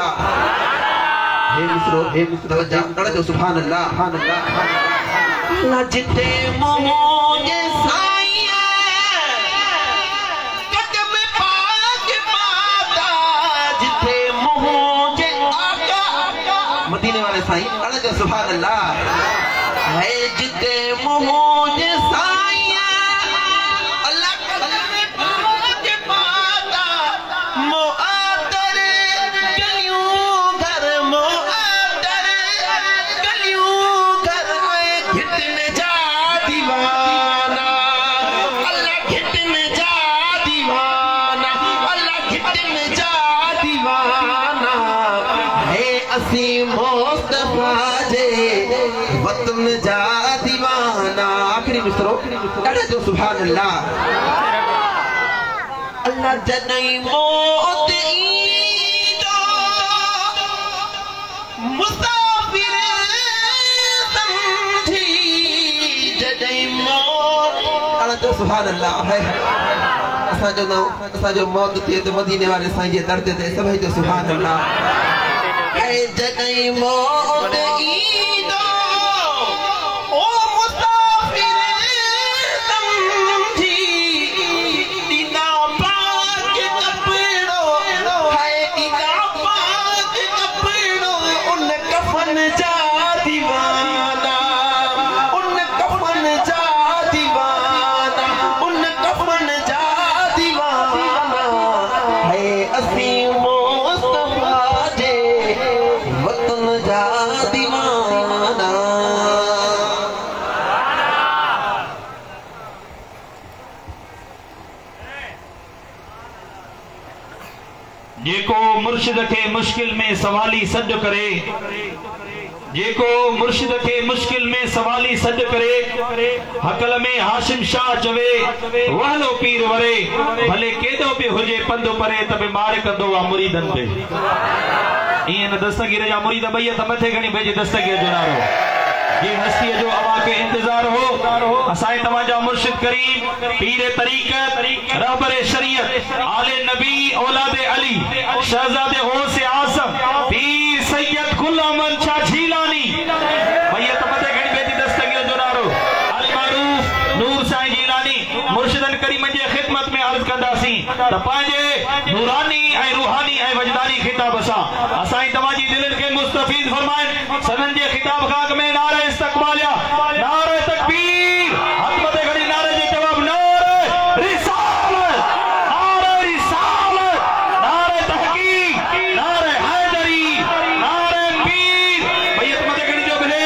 अल्लाह। हे मिस्रो तवज्जो जो सुभान अल्लाह। जिते मोहजे साईं कदम पाक पाता, जिते मोहजे आका मदीने वाले साईं तवज्जो सुभान अल्लाह। है जिते मोहजे साईं अल्लाह कदम पाक पाता, मुआतर गलियों घर मुआतर गलियों घर घिटने जा दीवाना, अल्लाह घिटने जा दीवाना, अल्लाह घिटने जा दीवाना। है असी मुस्तफा जे वतन जा दीवाना। आखिरी मिसरो अरे जो सुभान अल्लाह। अल्लाह जदई मौत ईंदो मुसाफिर समझी, जदई मौत अल्लाह जो सुभान अल्लाह है। असांजो मौत थिए त मदीने वाले साईं जे दर ते सभई जो सुभान अल्लाह। ऐ जदई मौत ईंदो ओ मुसाफिर समझी, दीदा पाक कपड़ो है दीदा पाक कपड़ो, उन कफन जा दीवाना, उन कफन जा दीवाना, उन कफन जा दीवाना। है असी मुस्तफा जे वतन जा दीवाना। जेको मुर्शिद के मुश्किल में सवाली सद करे, जेको मुर्शिद के मुश्किल में सवाली सद करे, हकल में हाशिम शाह चवे वहलो पीर वरे, भले केदो पे हुजे पंधु परे तबे मार कंदो आ मुरीदन पे। ईअं न दस्तगीर जा मुरीद भई त मथे खणी भेजे दस्तगीर जो नारो। ये हस्ती जो अवा के इंतजार हो असाए तवाजा मुर्शिद करीम पीर तरीक़त रहबरे शरीयत आले नबी औलादे अली शहजादे गौस आज़म पीर सैयद गुलाम शाह जीलानी भैया तमते घणी बेटी दस्तगीर जो नारो अल मारूफ नूर साईं जीलानी मुर्शिदन करीम जे खिदमत में अर्ज कंदासी त पांजे नूरानी ऐ रूहानी ऐ वजदानी खिताब सां असाई तवाजी दिलन के मुस्तफीद फरमाइन। सनन जे खिताब खाक में नारे इस्तकबालिया, नारे तकबीर, हकमते घड़ी नारे जे जवाब नारे रिसालत, नारे रिसालत, नारे तहकीक, नारे हैदरी, नारे पीर। भैया तमते घड़ी जो मिले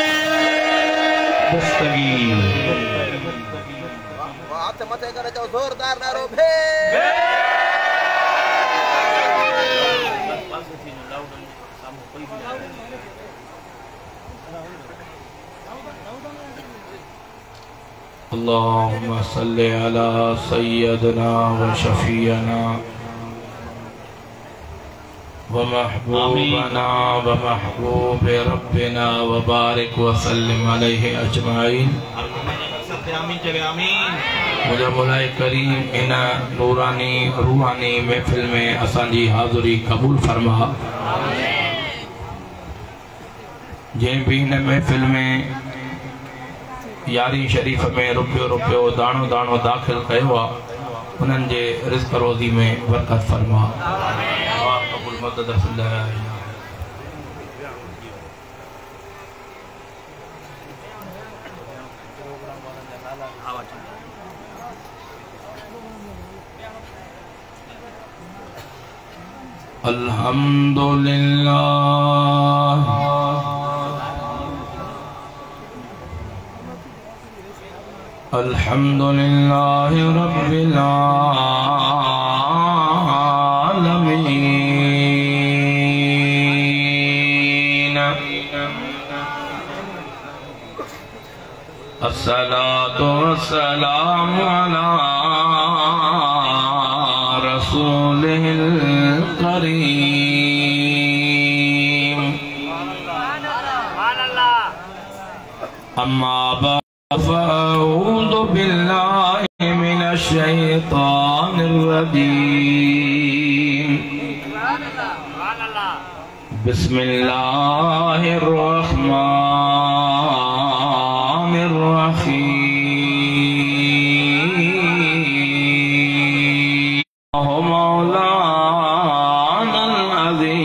दस्तगीर हाथ मथे करे जो जोरदार नारो भे अल्लाहुम्मा सल्ली अला सय्यदना व शफीअना व महबूबना व महबूब रब्बिना व बारिक व सल्लिम अलैहि अजमाइन। मुझे बुलाए करीम इन नूरानी रूहानी महफिल में असांजी हाज़ुरी कबूल फरमा। जैं भी इन महफिल में यारी शरीफ में रुपयो रुपयो दाणो दाणो दाखिल कयो आहे उन्हनि जे रिज़्क़ रोज़ी में बरकत फरमा। कबूल मदद अल्हम्दुलिल्लाह अल्हम्दुलिल्लाह रब्बिल आलमीन। अस्सलातु वस्सलामु अला रसूलिल करीम। अम्मा बाद फ़अऊज़ु बिल्लाहि मिनश शैतानिर रजीम। बिस्मिल्लाहिर्रहमानिर्रहीम मौलानल अज़ीम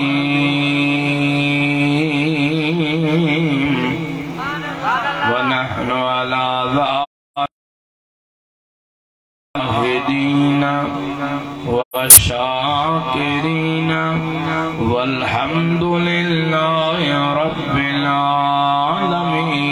व नहनु अला ज़ाहिदीना व शाकिरीना वल्हम्दुलिल्लाहि रब्बिल आलमीन।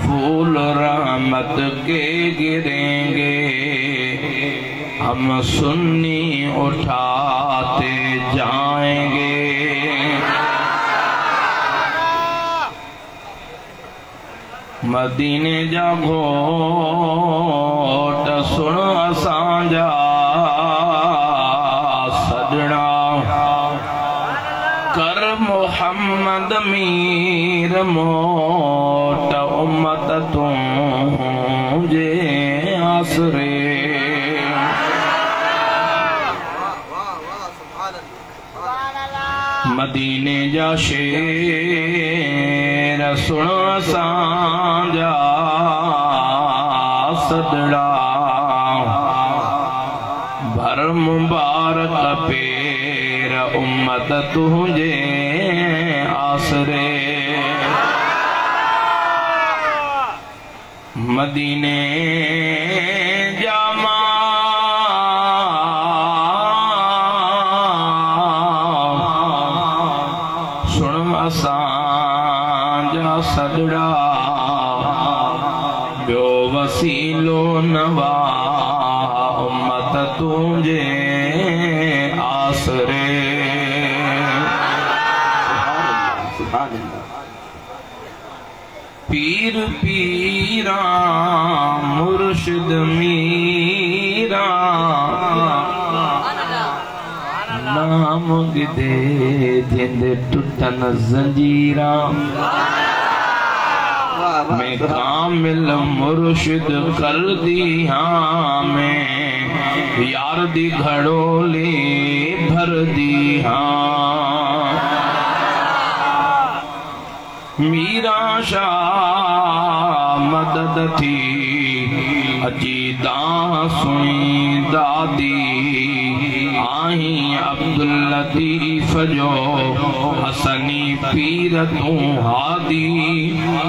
फूल रहमत के गिरेंगे हम सुन्नी उठाते जाएंगे। मदीने जा घोट सुन असांजा सजना कर मोहम्मद मीर मोट उम्मत तुझे आसरे। मदीने जा शेर सुन असांजा सदड़ा भर मुबारक पेर उम्मत तुझे आसरे। मदीने जामा असांजा सदड़ा ॿियो वसीलो नवा उम्मत तुझे आसरे। पीर पीरा मुर्शिद मीरा नाम गिदे जिंदे टुटन जंजीरा। मैं कामिल मुर्शिद कर दिया मैं यार दी घड़ोली भर दिया। मीरा शाह मदद थी अजीदा सुनी दादी आही अब्दुल लतीफ जो हसनी पीर तू हादी।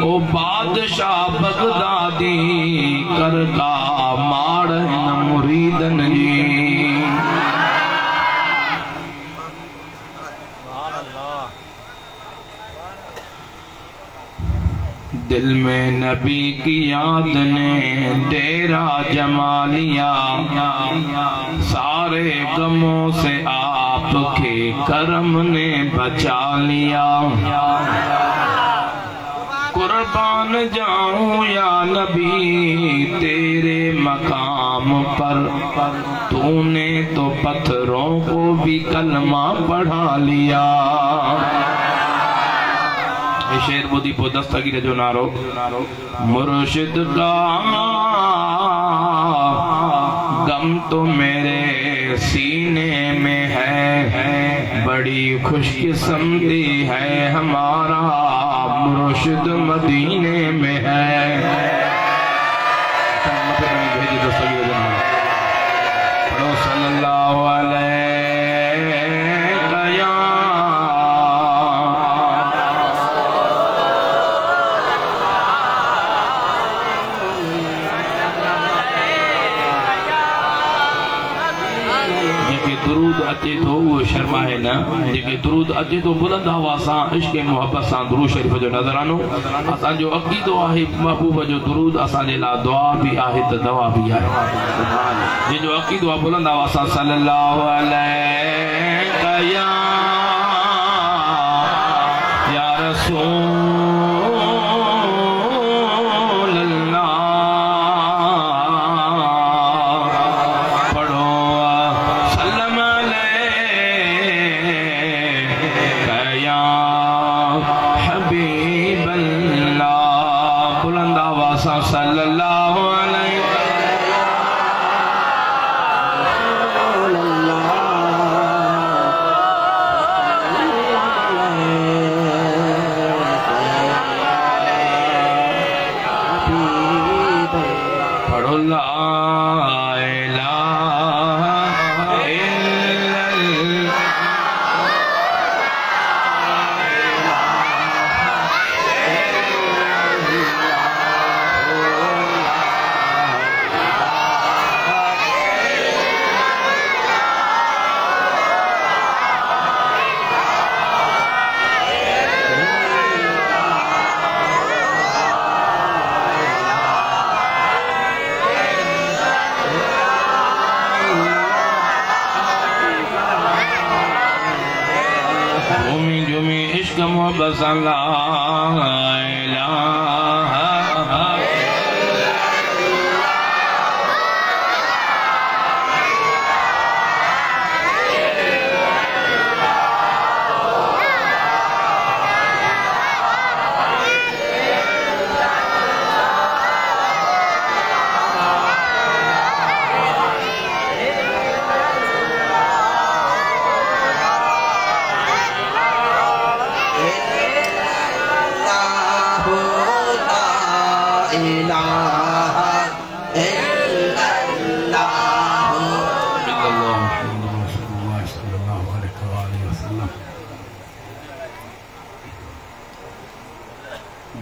ओ बादशाह बगदादी कर का माड़ मुरीदन जी। दिल में नबी की याद ने डेरा जमा लिया। सारे गमों से आपके करम ने बचा लिया। कुर्बान जाऊं या नबी तेरे मकाम पर। तूने तो पत्थरों को भी कलमा पढ़ा लिया। शेर बुद्धि पो दस्तगीर जो नारो मुर्शिद का गम तो मेरे सीने में है। बड़ी खुशकिस्मती है हमारा मुर्शिद मदीने में है। सल्लल्लाहु अलैहि अचे तो वो शर्मा है ना जेके दुरूद अचे तो बुलंद आवाज़ सां इश्क मोहब्बत सां दुरूद शरीफ जो नज़रानो असां जो अक़ीदो आहे। महबूब जो दुरूद असां जे लाइ दुआ भी आहे त दवा भी आहे। जिन जो अक़ीदो आहे बुलंद आवाज़ सां सल्लल्लाहु अलैहि या रसूल अल्लाह सल्लल्लाहु अलैहि पढ़ो ला इलाहा इल्लल्लाह। मोहब्बत ला इलाहा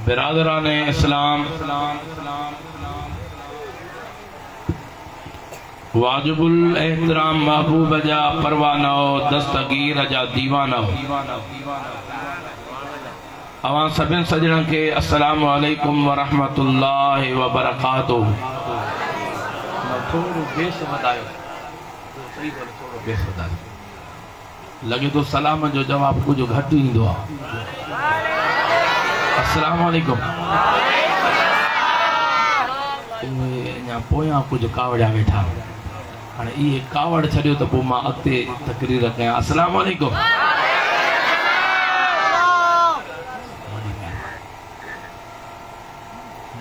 बिरादरान इस्लाम, वाजिबुल एहतराम महबूब जा परवाना हो, दस्तगीर जा दीवाना हो। अवां सभिनि सजणनि खे अस्सलामु अलैकुम व रहमतुल्लाहि व बरकातुहू। लगे तो सलाम जो जवाब कुछ घट ईंदो आहे। अस्सलामु अलैकुम। अञा पोयां कुछ कावड़िया वेठा, हाणे इहे कावड़ छॾियो त पोइ मां अॻिते तकरीर कयां। अस्सलामु अलैकुम।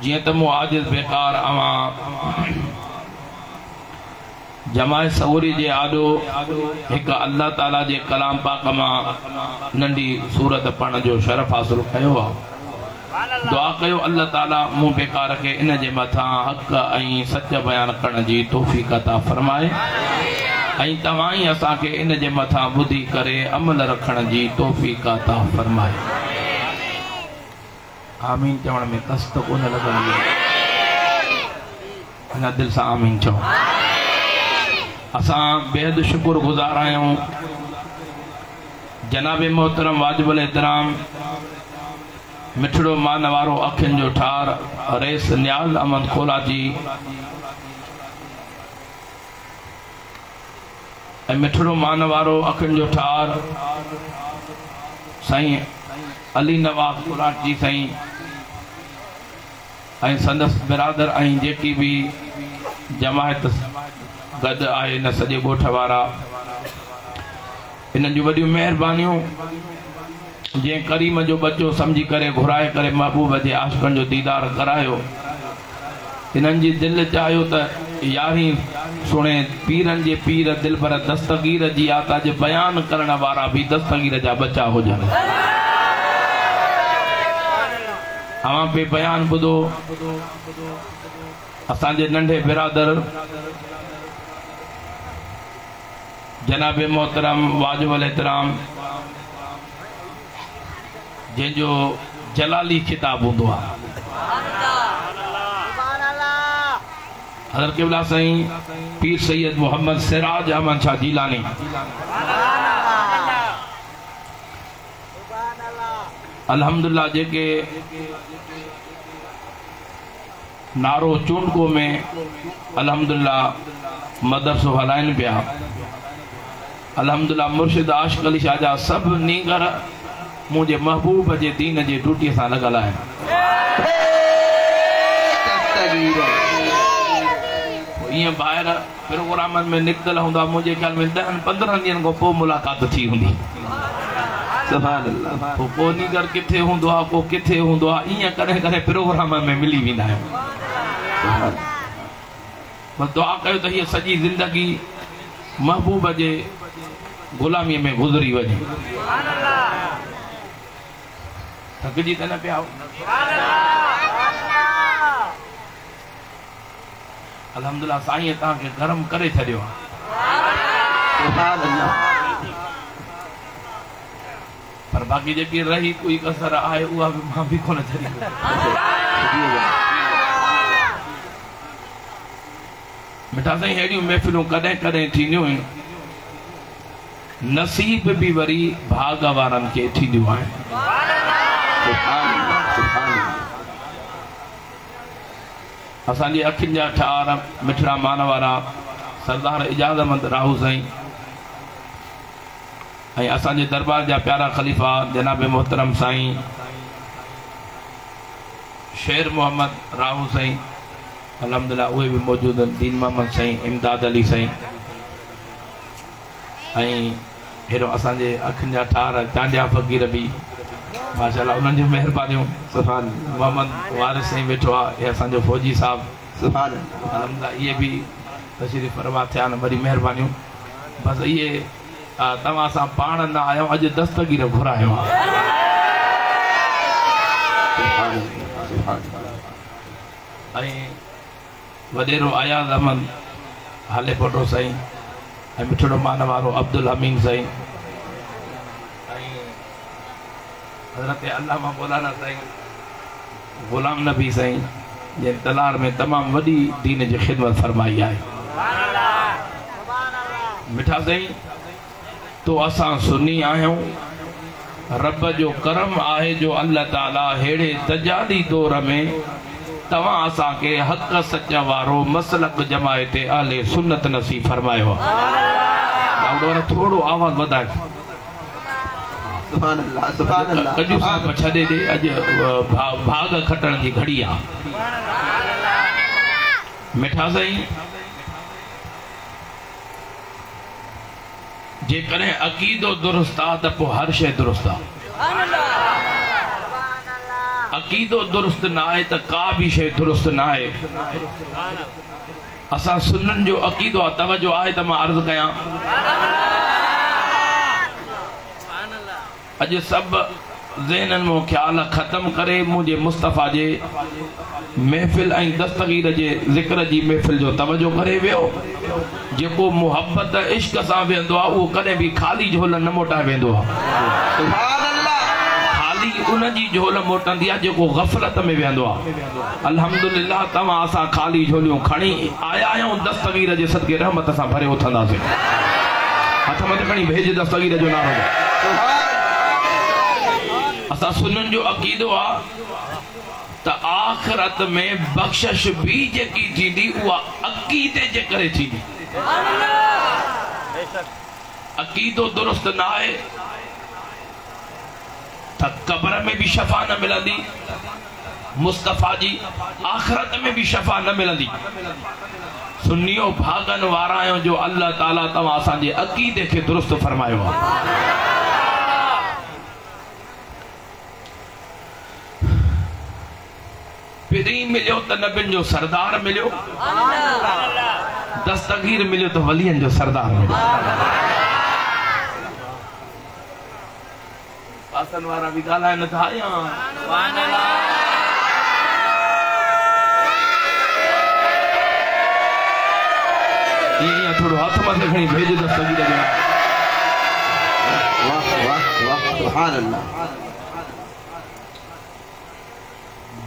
जीअं त मूं आजिज़ बेकार अवां जमाए सऊरी जे आॾो हिकु अल्लाह ताला जे कलाम पाक मां नंढी सूरत पढ़ण जो शरफ़ हासिल कयो आहे। दुआ कयो अल्लाह ताला मूं बेकार खे इन जे मथां हक़ ऐं सच बयान करण जी तौफ़ीक़ अता फरमाए ऐं तव्हां ई असांखे इन जे मथां ॿुधी करे अमल रखण जी तौफ़ीक़ अता फरमाए। आमीन चवण में कष्ट कोन लॻंदी, अञा दिलि सां आमीन चओ। असां बेहद शुक्र गुज़ार आहियूं जनाब मोहतरम वाजिबुल एहतराम मिठड़ो मान वारो अखियुनि जो ठार रेस न्याज़ अहमद खोला जी ऐं मिठड़ो मान वारो अखियुनि जो ठार साईं अली नवाज़ खोलाट जी साईं ऐं संदसि बिरादर ऐं जेकी बि जमायत गॾु आहे इन सॼे ॻोठ वारा, इन्हनि जूं वॾियूं महिरबानियूं जंहिं करीम जो बच्चो सम्झी करे घुराए करे महबूब जे आशिक़नि जो दीदार करायो। इन्हनि जी दिलि चाहियो त यारहीं सुणे पीरनि जे पीर दिलबर दस्तगीर जी आत अॼु बयान करण वारा बि दस्तगीर जा बच्चा हुजनि। अवां पे बयान ॿुधो असांजे नंढे बिरादर जनाब मोहतरम वाजिबुल एहतराम जंहिंजो जलाली खिताब हूंदो आहे, हज़रत क़िबला साईं पीर सैयद मोहम्मद सिराज अहमद शाह जीलानी अल्हम्दुलिल्लाह जेके नारो चूंडको में अल्हम्दुलिल्लाह मदरसो हलाइनि पिया। अल्हम्दुलिल्लाह मुर्शिद आशिक़ अली शाह जा सभु नींगर मुझे महबूब जे दीन जे ड्यूटी सां लॻल आहिनि। ईअं ॿाहिरि प्रोग्रामनि में निकितल हूंदा, मुंहिंजे ख़्याल में 10-15 ॾींहंनि खां पोइ मुलाक़ात थी हूंदी। को नीगर किथे हूंदो आहे, को किथे हूंदो आहे, ईअं कॾहिं कॾहिं प्रोग्राम में मिली वेंदा आहियूं। बस दुआ कयो त हीअ सॼी ज़िंदगी महबूब जे ग़ुलामीअ में गुज़री वञे। थकिजी त न पिया? अल्हम्दुलिल्लाह साईं तव्हांखे गरम करे छॾियो आहे। सुभान अल्लाह। पर बाक़ी जेकी रही कोई कसर आहे उहा बि मां बि कोन छॾी। मिठा साईं अहिड़ियूं महफ़िलूं कॾहिं कॾहिं थींदियूं आहिनि, नसीब भी वरी भाग वारनि खे थींदियूं आहिनि। असांजी अखियुनि जा ठार मिठड़ा मान वारा सरदार इजाज़तमंद राहू साईं ऐं असांजे दरबार जा प्यारा ख़लीफ़ा जनाब मोहतरम साईं शेर मोहम्मद राहू साईं, अल्हम्दुलिल्लाह उहे बि मौजूद आहिनि, दीन मोहम्मद साईं, इमदाद अली साईं ऐं हेड़ो असांजे अखियुनि जा ठार चांडिया फ़क़ीर बि माशाअल्लाह उन्हनि जी महिरबानियूं। सुभान मोहम्मद वारिस साईं वेठो आहे, हे असांजो फौजी साहब, सुभान अल्हम्दुलिल्लाह इहे बि तशरीफ़ फरमा थिया आहिनि, वरी महिरबानियूं। बसि इहे तव्हां सां पाण न आहियो, अॼु दस्तगीर घुरायो आहे। ऐं वॾेरो आयाज़ अहमद हाले पोटो साईं ऐं मिठड़ो मान वारो अब्दुल हमीद साईं ऐं हज़रत अल्लामा मौलाना साईं गुलाम नबी साईं जे तलार में तमामु वॾी दीन जी ख़िदमत फरमाई आहे। मिठा साईं तो असां सुन्नी आहियूं, रब जो करम आहे जो अल्लाह ताला हेड़े तजादी दौर में तव्हां असांखे हक़ सच वारो मसलक जमायत अहले सुन्नत नसीब फरमायो आहे। थोड़ो आवाज़ वधाए। सुभान अल्लाह, सुभान अल्लाह। कजू साहब छॾे ॾे, अॼु भाग खटण जी घड़ी आहे। मिठा साईं जेकॾहिं अक़ीदो दुरुस्त आहे त पोइ हर शइ दुरुस्त आहे। अक़ीदो दुरुस्त न आहे त का बि शइ दुरुस्त न आहे। असां सुन्ननि जो अक़ीदो आहे, तवजो आहे त मां अर्ज़ु कयां, अॼु सभु ज़हननि में ख़्याल ख़त्म करे मुंहिंजे मुस्तफ़ा जे महफ़िल ऐं दस्तगीर जे ज़िक्र जी महफ़िल जो तवजो करे वियो। जेको मुहबत इश्क सां वेंदो आहे उहो कॾहिं बि ख़ाली झोल न मोटाए वेंदो आहे। ख़ाली उन जी झोल मोटंदी आहे जेको ग़फ़लत में वेंदो आहे। अल्हम्दुलिल्लाह तव्हां असां ख़ाली झोलियूं खणी आया आहियूं, दस्तगीर जे सदके रहमत सां भरे उथंदासीं। हथ मथे खणी भेज दस्तगीर जो नारो। असां सुन्ननि जो अक़ीदो आहे त आख़िरत में बख़्शिश भी जेकी थींदी उहा अक़ीदे जे करे थींदी। अक़ीदो दुरुस्त न आहे त क़ब्र में भी शफ़ा न मिलंदी, मुस्तफ़ा जी आख़िरत में भी शफ़ा न मिलंदी। सुन्नियो भागन वारा आहियूं जो अल्लाह ताला तव्हां असांजे अक़ीदे खे दुरुस्त फरमायो आहे। पिरी मिलियो त नबियुनि जो सरदार मिलियो, दस्तगीर मिलियो तो वलियन जो सरदार मिलियो। पासन वारा भी गाला न था या ये थोड़ो हाथ मथे खणी भेज दस्तगीर जो। वाह वाह वाह, सुभान अल्लाह।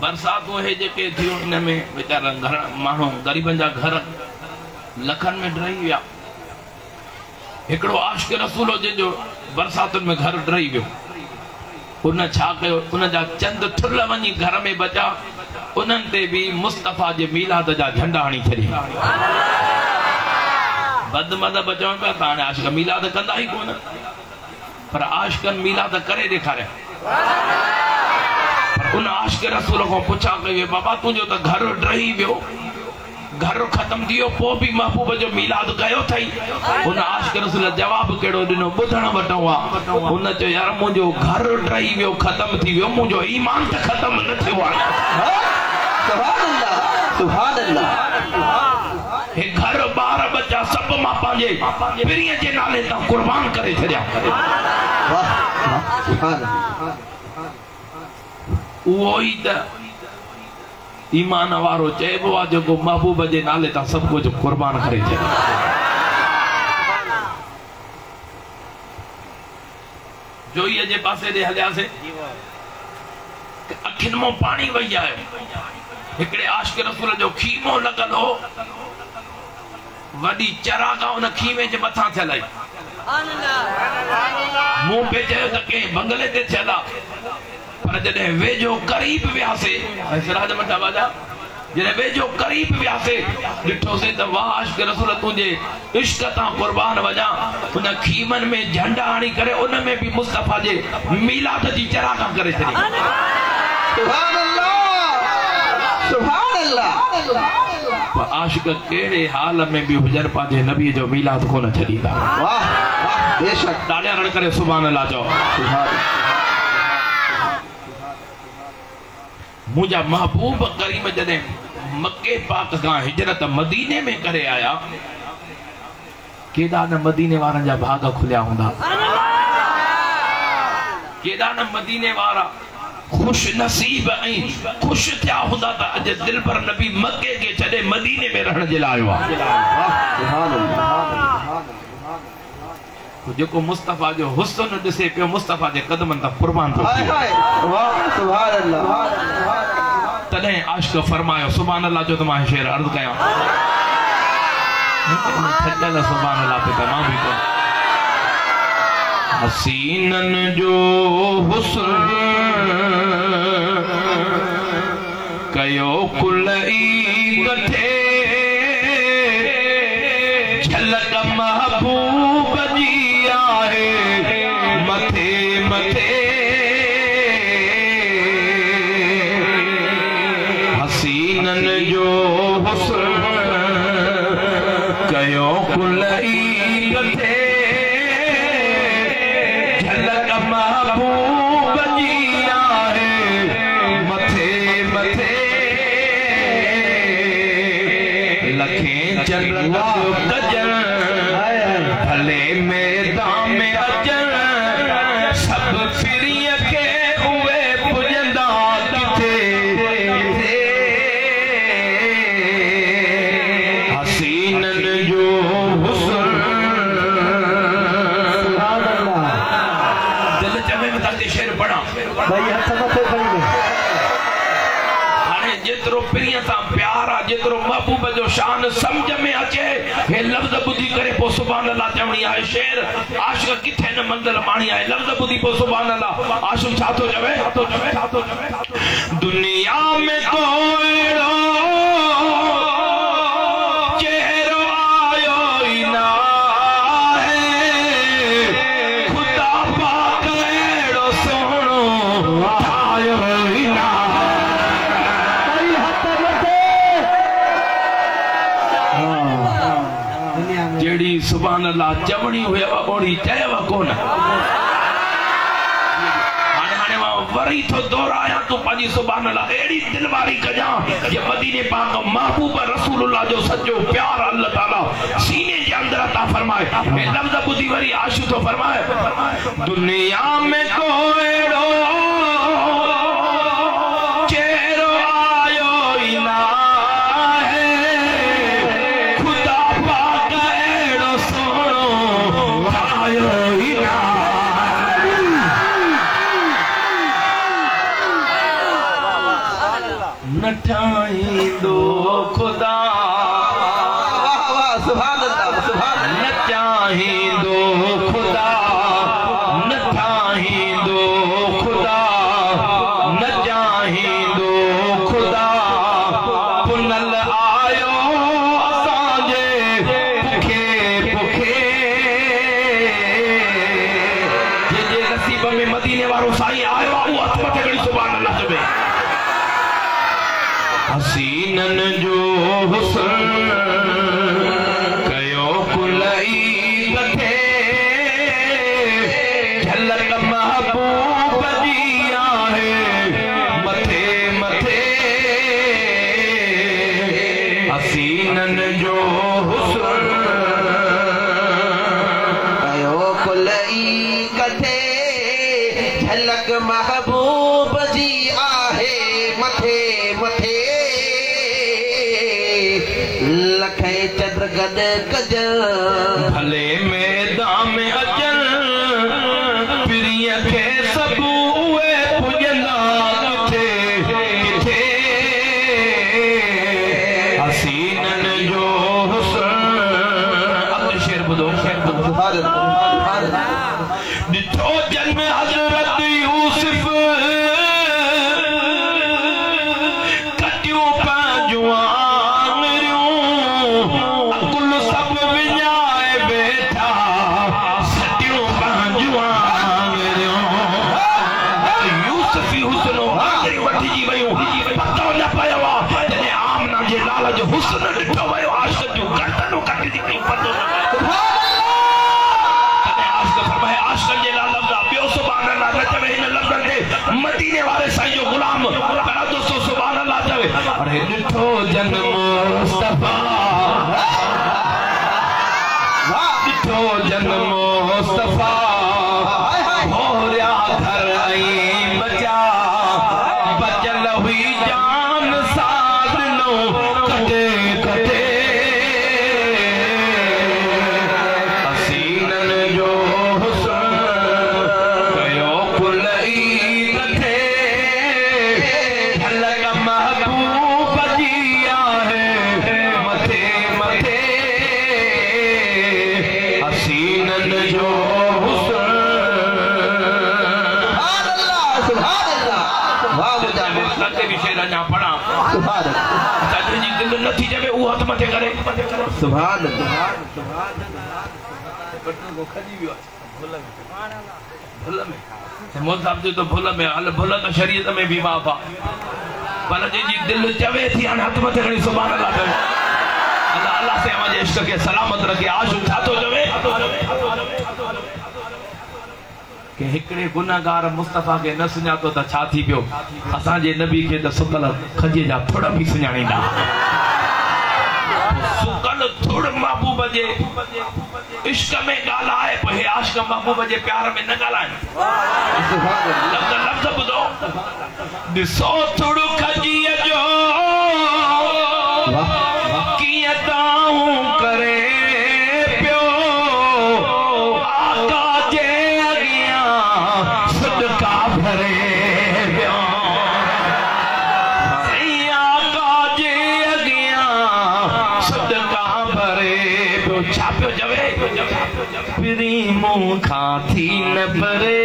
बरसातूं हे जेके थियूं इन में वीचारा घर माण्हू ग़रीबनि जा घर लखनि में ड्रही विया। हिकिड़ो आशिक़ रसूल जंहिंजो बरसातुनि में घर ड्रही वियो, उन छा कयो, उन जा चंद ठुल वञी घर में बचा, उन्हनि ते बि मुस्तफ़ा जे मीलाद जा झंडा हणी छॾिया। बदमद बचण पिया त हाणे आशिक़ मीलाद कंदा ई कोन, पर आशिक़नि मीलाद करे ॾेखारिया। उन आशिक़ रसूल को पुछा कयो, बाबा तुंहिंजो त घर ड्रही वियो, घर खत्म थी वियो, पोइ बि महबूब जो मीलाद कयो अथई? उन आशिक़ रसूल जवाब कहिड़ो ॾिनो, ॿुधण वठो आहे। उन चयो, यार मुंहिंजो घर ड्रही वियो, ख़त्म थी वियो, मुंहिंजो ईमान त ख़त्म न थियो आहे। सुभान अल्लाह, सुभान अल्लाह। हे घर ॿार बच्चा सभु मां पंहिंजे पीरीअ जे नाले तां कुर्बान करे छॾिया। वाह वाह, सुभान अल्लाह। उहो ई त ईमान वारो चइबो आहे जेको महबूब जे नाले तां सभु कुझु कुर्बान करे छॾे। जोईअ जे पासे ॾे हलियासीं, अखियुनि मां पाणी वही आयो। हिकिड़े आशिक़ रसूल जो खीमो लॻल हो, वॾी चराग उन खीमे जे मथां थियल हुई। मूं पे चयो त कंहिं बंगले ते थियल आहे, पर जॾहिं वेझो करीब वियासीं, सिराज मथा बाजा, जॾहिं वेझो करीब वियासीं ॾिठोसीं त वाह आशिक़ रसूल तुंहिंजे इश्क तां कुर्बान वञा। उन खीमनि में झंडा हणी करे उन में बि मुस्तफ़ा जे मीलाद जी चराग करे छॾी। सुभान अल्लाह, सुभान अल्लाह। आशिक़ कहिड़े हाल में बि हुजनि पंहिंजे नबी जो मीलाद कोन छॾींदा। वाह वाह, बेशक। तालियां खणी करे सुभान अल्लाह चओ। मुंहिंजा महबूब करीम जॾहिं मके पाक खां हिजरत मदीने में करे आया, केॾा न मदीने वारनि जा भाग खुलिया हूंदा, केॾा न मदीने वारा खुश नसीब ऐं खुश थिया हूंदा त अॼु दिल पर नबी मके के छॾे मदीने में रहण जे लाइ आयो आहे। जेको मुस्तफ़ा जो हुस्न ॾिसे पियो, मुस्तफ़ा जे कदमनि तां कुर्बान थो थिए। तॾहिं आशिक़ फरमायो सुभान अल्लाह जो। त मां शेर अर्ज़ कयां, सुभान अल्लाह पे तमाम भी को हसीनन जो हुस्न कयो कुलई कठे, झलक महबूब जी आहे मथे मथे। हसीनन जो हुस्न कयो कुलई कठे, झलक महबूब जी आहे मथे मथे। लखें चंद कजर भले मैदान में अजर, सब फिरिय के उए पुजंदा किथे। हसीनन जो हुस्न दिल चवे में ताके शेर पढ़ा भाई हथ मथे पई हाणे जेतिरो प्रिय सां प्यार आहे, जेतिरो महबूब जो शान समझ में अचे, हे लफ़्ज़ ॿुधी करे पोइ सुभान अल्लाह चवणी आहे। शेर आशिक़ किथे न मंज़िल माणी आहे, लफ़्ज़ ॿुधी पोइ सुभान अल्लाह। आशिक़ छा थो चवे? दुनिया में कोई चेहरो आयो ई ना है, खुदा पाक अहिड़ो सोहणो ठाहियो ई ना। जेड़ी सुभान अल्लाह चवणी हुई ओड़ी चयव कोन। हाणे मां वरी थो दोहरायां, तूं पंहिंजी सुभान अल्लाह अहिड़ी दिलवारी कजां जे मदीने पाक महबूब रसूलुल्लाह जो सॼो प्यार अल्लाह ताला सीने जे अंदर अता फरमाए। हे लफ़्ज़ ॿुधी वरी आशिक़ थो फरमाए, दुनिया में कोई चेहरो आयो ई ना है, खुदा पाक अहिड़ो सोहणो ठाहियो ई ना। न ठाहींदो खुदा, न चाहींदो खुदा, न ठाहींदो खुदा, न चाहींदो खुदा। पुनल आयो असांजे पुखे पुखे, जे नसीब में मदीने वारो साईं आयो आहे, उहो हथ मथे खणी सुभान अल्लाह चवे। हसीनन जो हुस्न कयो कुलई कठे, झलक महबूब जी आहे मथे मथे। हसीनन जो हुस्न कयो कुलई कठे, झलक महबूब जी आहे मथे मथे। खे चंद्र गॾु कजल भले मैदान में अचल पिरीअ खे सभु उहे पुॼंदा किथे किथे हसीननि जो हुस्न अॻिते शेर ॿुधो ॾिठो जन्म हज़रत यूसुफ कटियूं पंहिंजूं आङिरियूं अकुल सभु विञाए वेठा सटियूं पंहिंजूं आङिरियूं यूसुफी हुस्नो आङिरियूं वठिजी वयूं पतो न पियो आहे जॾहिं आमना जे लाल जो हुस्न ॾिठो वियो आशिक़ जूं गर्दनूं कटिजी वयूं पतो न पियो मदीने वाले साईं जो गुलाम करा दोस्तों सुभान अल्लाह चवे अरे ॾिठो जन्म मुस्तफा ॾिठो जन्म मुस्तफा होरिया घर आई बचा बचल हुई जान साथ नो कटे कटे हसीनन जो सुभान तो भुल में हल भुल तो शरीयत में भी माफ़ आहे पर जंहिंजी दिल चवे थी हाणे हथ मथे खणी सुभान अल्लाह चवे अल्लाह अल्लाह से हमारे इश्क के सलामत रखे आशु छा थो चवे के हिकड़े गुनाहगार मुस्तफा के न सुञातो त छा थी पियो असांजे नबी खे त सुकल खजे जा थोड़ा भी सुञाणींदा सुकल थोड़ महबूब जे इश्क में ॻाल्हाए पे आशिक़ महबूब जे प्यार में न ॻाल्हाइनि लफ़्ज़ ॿुधो ॾिसो थोड़ खजीअ जो कीअं ताऊं करे पियो आका जे अॻियां सदका भरे पियो आका जे अॻियां सदका भरे पियो छा पियो चवे पिरी मूं खां थी न परे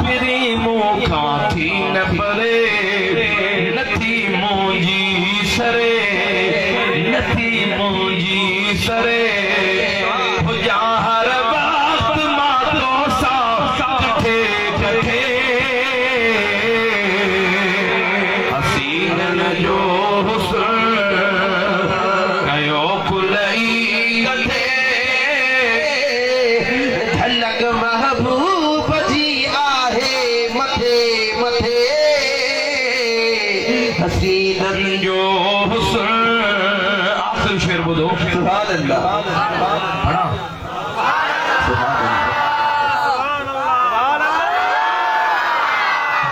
पिरी मूं खां थी न परे नथी मुंहिंजी सरे नथी मुंहिंजी सरे हुजा हर वक्त मां तोसां कठे कठे हसीनन जो हुस्न कयो कुलई कठे झलक महबूब जी आहे मथे मथे हसीनन जो हुस्न आखिरी शेर ॿुधो सुभान अल्लाह पढ़ा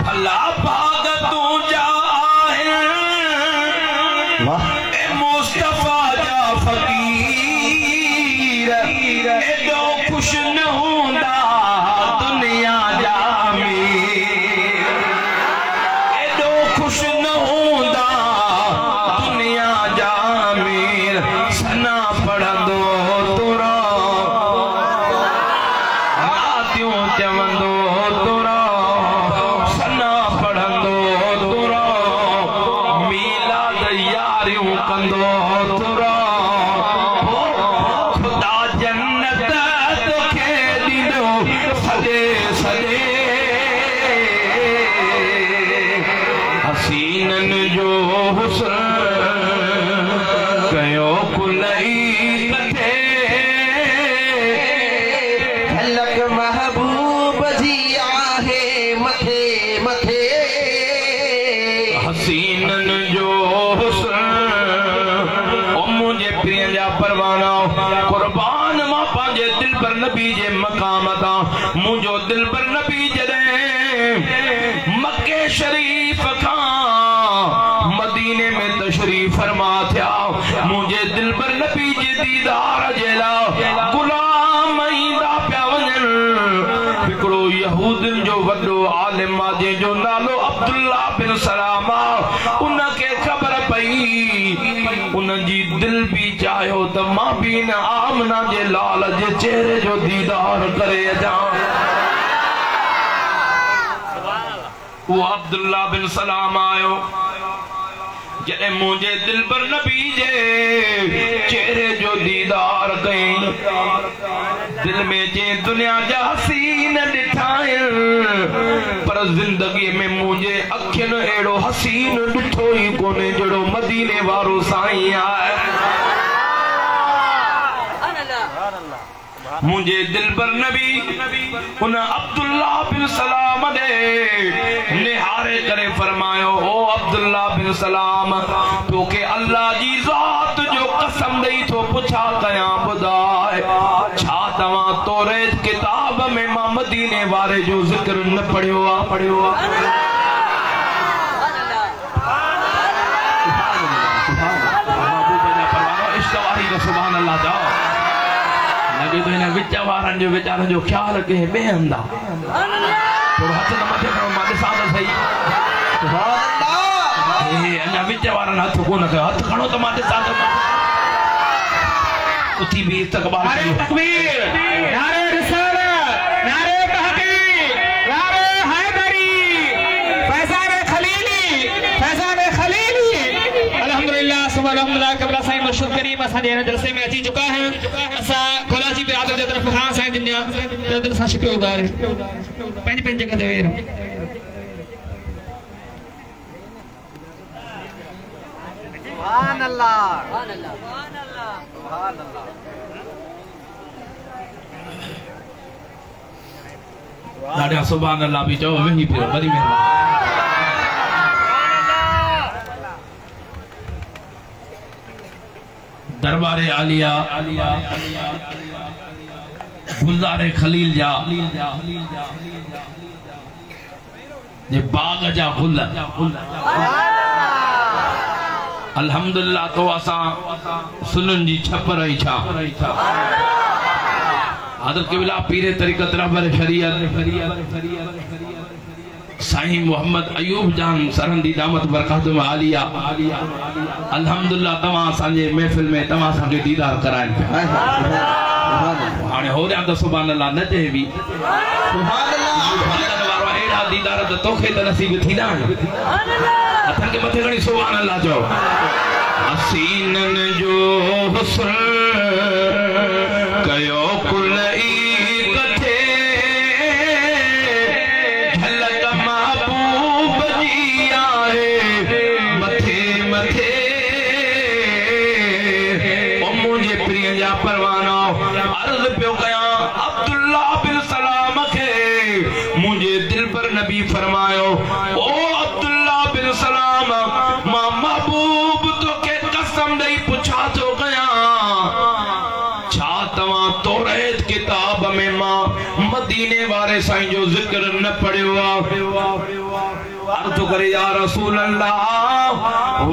भला भाग तुंहिंजा आहिनि ए मुस्तफा जा फ़कीर एॾो ख़ुशि न हूंदा दुनिया जा अमीर एॾो ख़ुशि न हूंदा दुनिया जा अमीर सना पढ़ंदो तुरा रातियूं चवंदो तुरा सना पढ़ंदो तुरा मीलाद यारियूं कंदो तुरा खुदा जन्नत तोखे ॾींदो सॼे सॼे हसीनन जो हुस्न कयो कुलई कठे झलक महबूब जी आहे मथे मथे हसीनन जो हुस्न ओ मुझे प्रिय जा परवाना कुर्बान मां पंहिंजे दिल पर नबी जे मकाम ता मुंहिंजो दिल पर नबी जॾहिं मक्के शरीफ खां मदीने में तशरीफ फरमा थिया मुझे दिल पर नबी जी दीदार जेला गुलाम ईंदा पिया वञन हिकिड़ो यहूदिन जो वॾो आलिम आहे जो नालो अब्दुल्ला बिन सलाम उनखे ख़बर पई उन जी दिल भी चाहियो त मां भी न आमना जे लाल जे चेहरे जो दीदार करे अचां वो अब्दुल्ला बिन सलाम आयो जॾहिं मुझे दिल पर नबी जे चेहरे जो दीदार कई दिल में जे दुनिया जा हसीन ॾिठा पर जिंदगी में मुझे अखियन एड़ो हसीन ॾिठो ही कोने जड़ो मदीने वारो साईं आहे मुझे दिल पर नबी उन अब्दुल्ला बिन सलाम दे निहारे करे फरमायो ओ अब्दुल्ला बिन सलाम तोके अल्लाह जी जात जो कसम दई तो पुछा कया बुधाए छा तवा तौरेत किताब में मां मदीने वारे जो जिक्र न पढ़ियो आ सुभान अल्लाह जा लगे तो इन विचारन जो विचारन जो ख्याल के बेहंदा थोड़ा हाथ न मथे करो मां ॾिसां त सही सुभान अल्लाह ए अञा विचारन हाथ कोन कयो हाथ खणो त मां ॾिसां त उथी भी इस्तकबाल नारे तकबीर नारे रिसालत नारे तहकीक नारे हैदरी फैजान खलीली अल्हम्दुलिल्लाह सुबह अल्हम्दुलिल्लाह कबला साईं मशहूर करीम असा जे जलसे में अची चुका है असा कोलाजी पे आदर जे तरफ खान साईं जिन्या दिल सां शुक्रगुज़ार पंहिंजी जगह ते वेर सुभान अल्लाह सुभान अल्लाह सुभान अल्लाह दादा सुभान अल्लाह भी चो वही फिर बड़ी मेहरबानी दरबारे आलिया गुलजारे खलील जा जे बाग जा गुल अल्हम्दुलिल्लाह तो असा सुनन जी छपर ही छा हज़रत क़िबला पीरे तरीक़त रहबर शरीयत साईं मोहम्मद अयूब जान सरंदी दामत बरकातुहु आलिया अल्हम्दुलिल्लाह तवा सांजे महफिल में तवा सांगे दीदार कराइन हाने हो रहा तो सुभान अल्लाह न जे भी सुभान अल्लाह वारो एड़ा दीदार तो तोखे त नसीब थीना अथन के मथे घणी सुभान अल्लाह जो हसीनन जो हुस्न कयो कुल फरमायो ओ अब्दुल्ला बिन सलाम मां महबूब तो के कसम दई पुछा तो गया छा तवा तौरेत किताब में मां मदीने वाले साईं जो जिक्र न पढ़ियो अर्ज करे या रसूल अल्लाह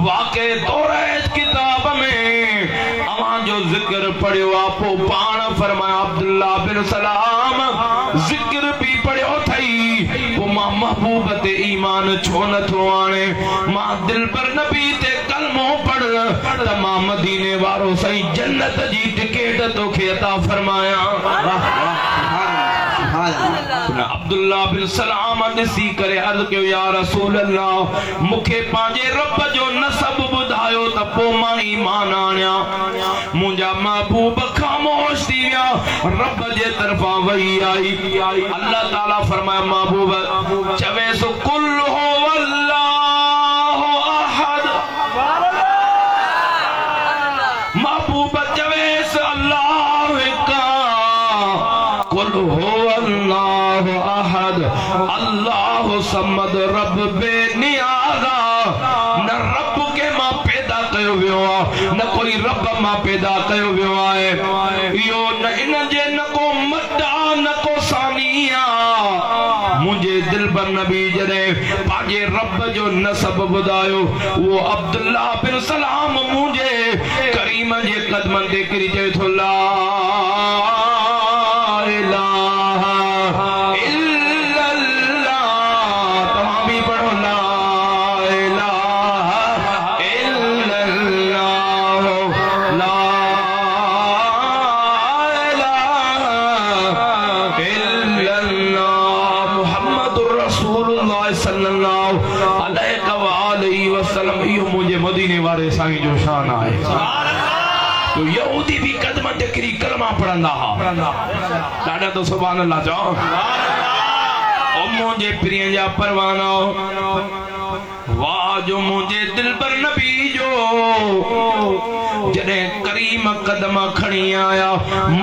वाके तौरेत किताब में अवां जो जिक्र पढ़ियो पो पाण फरमाया अब्दुल्ला बिन सलाम जिक्र भी पढ़ियो थई मां महबूब ते ईमान छो न थो आणे मां दिल पर नबी ते कलमो पढ़ त मां मदीने वारो सही जन्नत जी टिकट तोखे अता फरमाया अब्दुल्ला बिन सलाम ॾिसी करे अर्ज़ कयो या रसूल अल्लाह मूंखे पंहिंजे रब जो नसब ॿुधायो त पोइ मां ईमान आणियां मुंहिंजा महबूब ख़ामोश थी विया रब जे तरफ़ां वही आई अल्लाह ताला फरमाया महबूब चवे सो कुल हो अल्लाहु अहद महबूब चवे सो अल्लाह हिकु कुल हो अल्लाहु अहद अल्लाह समद रब बेनियाज़ा न रब के मां पैदा कयो वियो आहे न कोई रब मां पैदा कयो वियो आहे इहो न इन जे न को मदा न को सानिया मुझे दिलबर नबी जने पांजे रब जो नसब बुधायो वो अब्दुल्ला बिन सलाम मुझे करीम जे कदमन ते किरी चए थो ला इलाहा इल्लल्लाह तमाम भी पढ़ो ला इलाहा इल्लल्लाह ला इलाहा इल्लल्लाह मुहम्मदुर रसूलुल्लाह सल्लल्लाहु अलैहि वसल्लम। यो मुझे मदीने वाले साईं जो शान है। तो यहूदी भी कदम ते किरी कलमा पढ़ंदा हा ॾाढा तो सुभान अल्लाह चओ। ओ मुझे प्रिय जा परवाना वाह जो मुझे दिलबर नबी जो जने करीम कदम खणी आया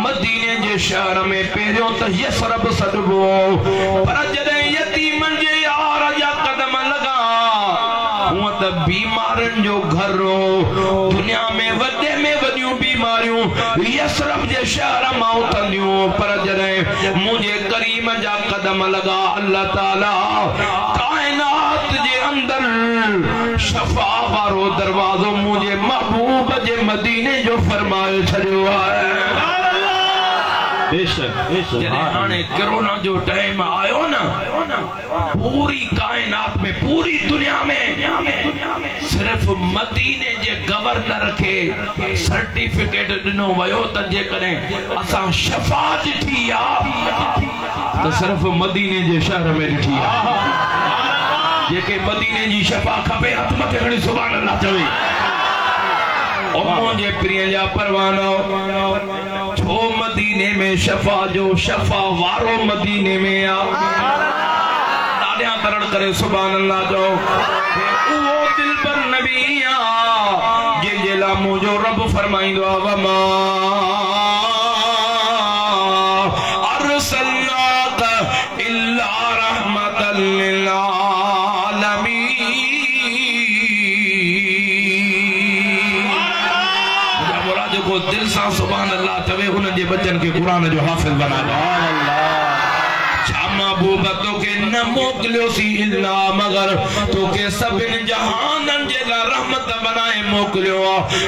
मदीने जे शहर में पहिरियों त यसरब सदबो पर जने यतीमन जे यार जा कदम लगा हुआ त बीमारन जो घर दुनिया में वडे में वडियूं बीमारियों यसरब जे शहर मां उथंदियूं पर जने मुझे करीम जा कदम लगा अल्लाह ताला कायनात जे अंदर शफा वारो दरवाजो मुझे महबूब जे मदीने जो फरमाए छड़ियो है। हाने कोरोना जो टाइम आयो ना पूरी कायनात में पूरी दुनिया में सिर्फ मदीने जे गवर्नर के सर्टिफिकेट दिनो वयो त जे कने असा शफा ॾिठी आ तो सिर्फ मदीने जे शहर में ॾिठी आ। जेके मदीने जी शफा खपे हथ मथे खणी सुभान अल्लाह चवे। ओ मुझे प्रिय जा परवानो छो मदीने में शफा जो शफा वारो मदीने में आ दादिया तरण करे सुभान अल्लाह जो वो दिलबर नबी आ जे जेला मुझो रब फरमाइंदो आ वमा अरसलनाका इल्ला रहमतल लिल दिल सा सुभान अल्लाह तवे उन जे बच्चन के कुरान जो हाफिज बना दो। छा महबूब तो के न मोकलियो सी इल्ला मगर तो के सबिन जहानन जे ला रहमत बनाए मोकलियो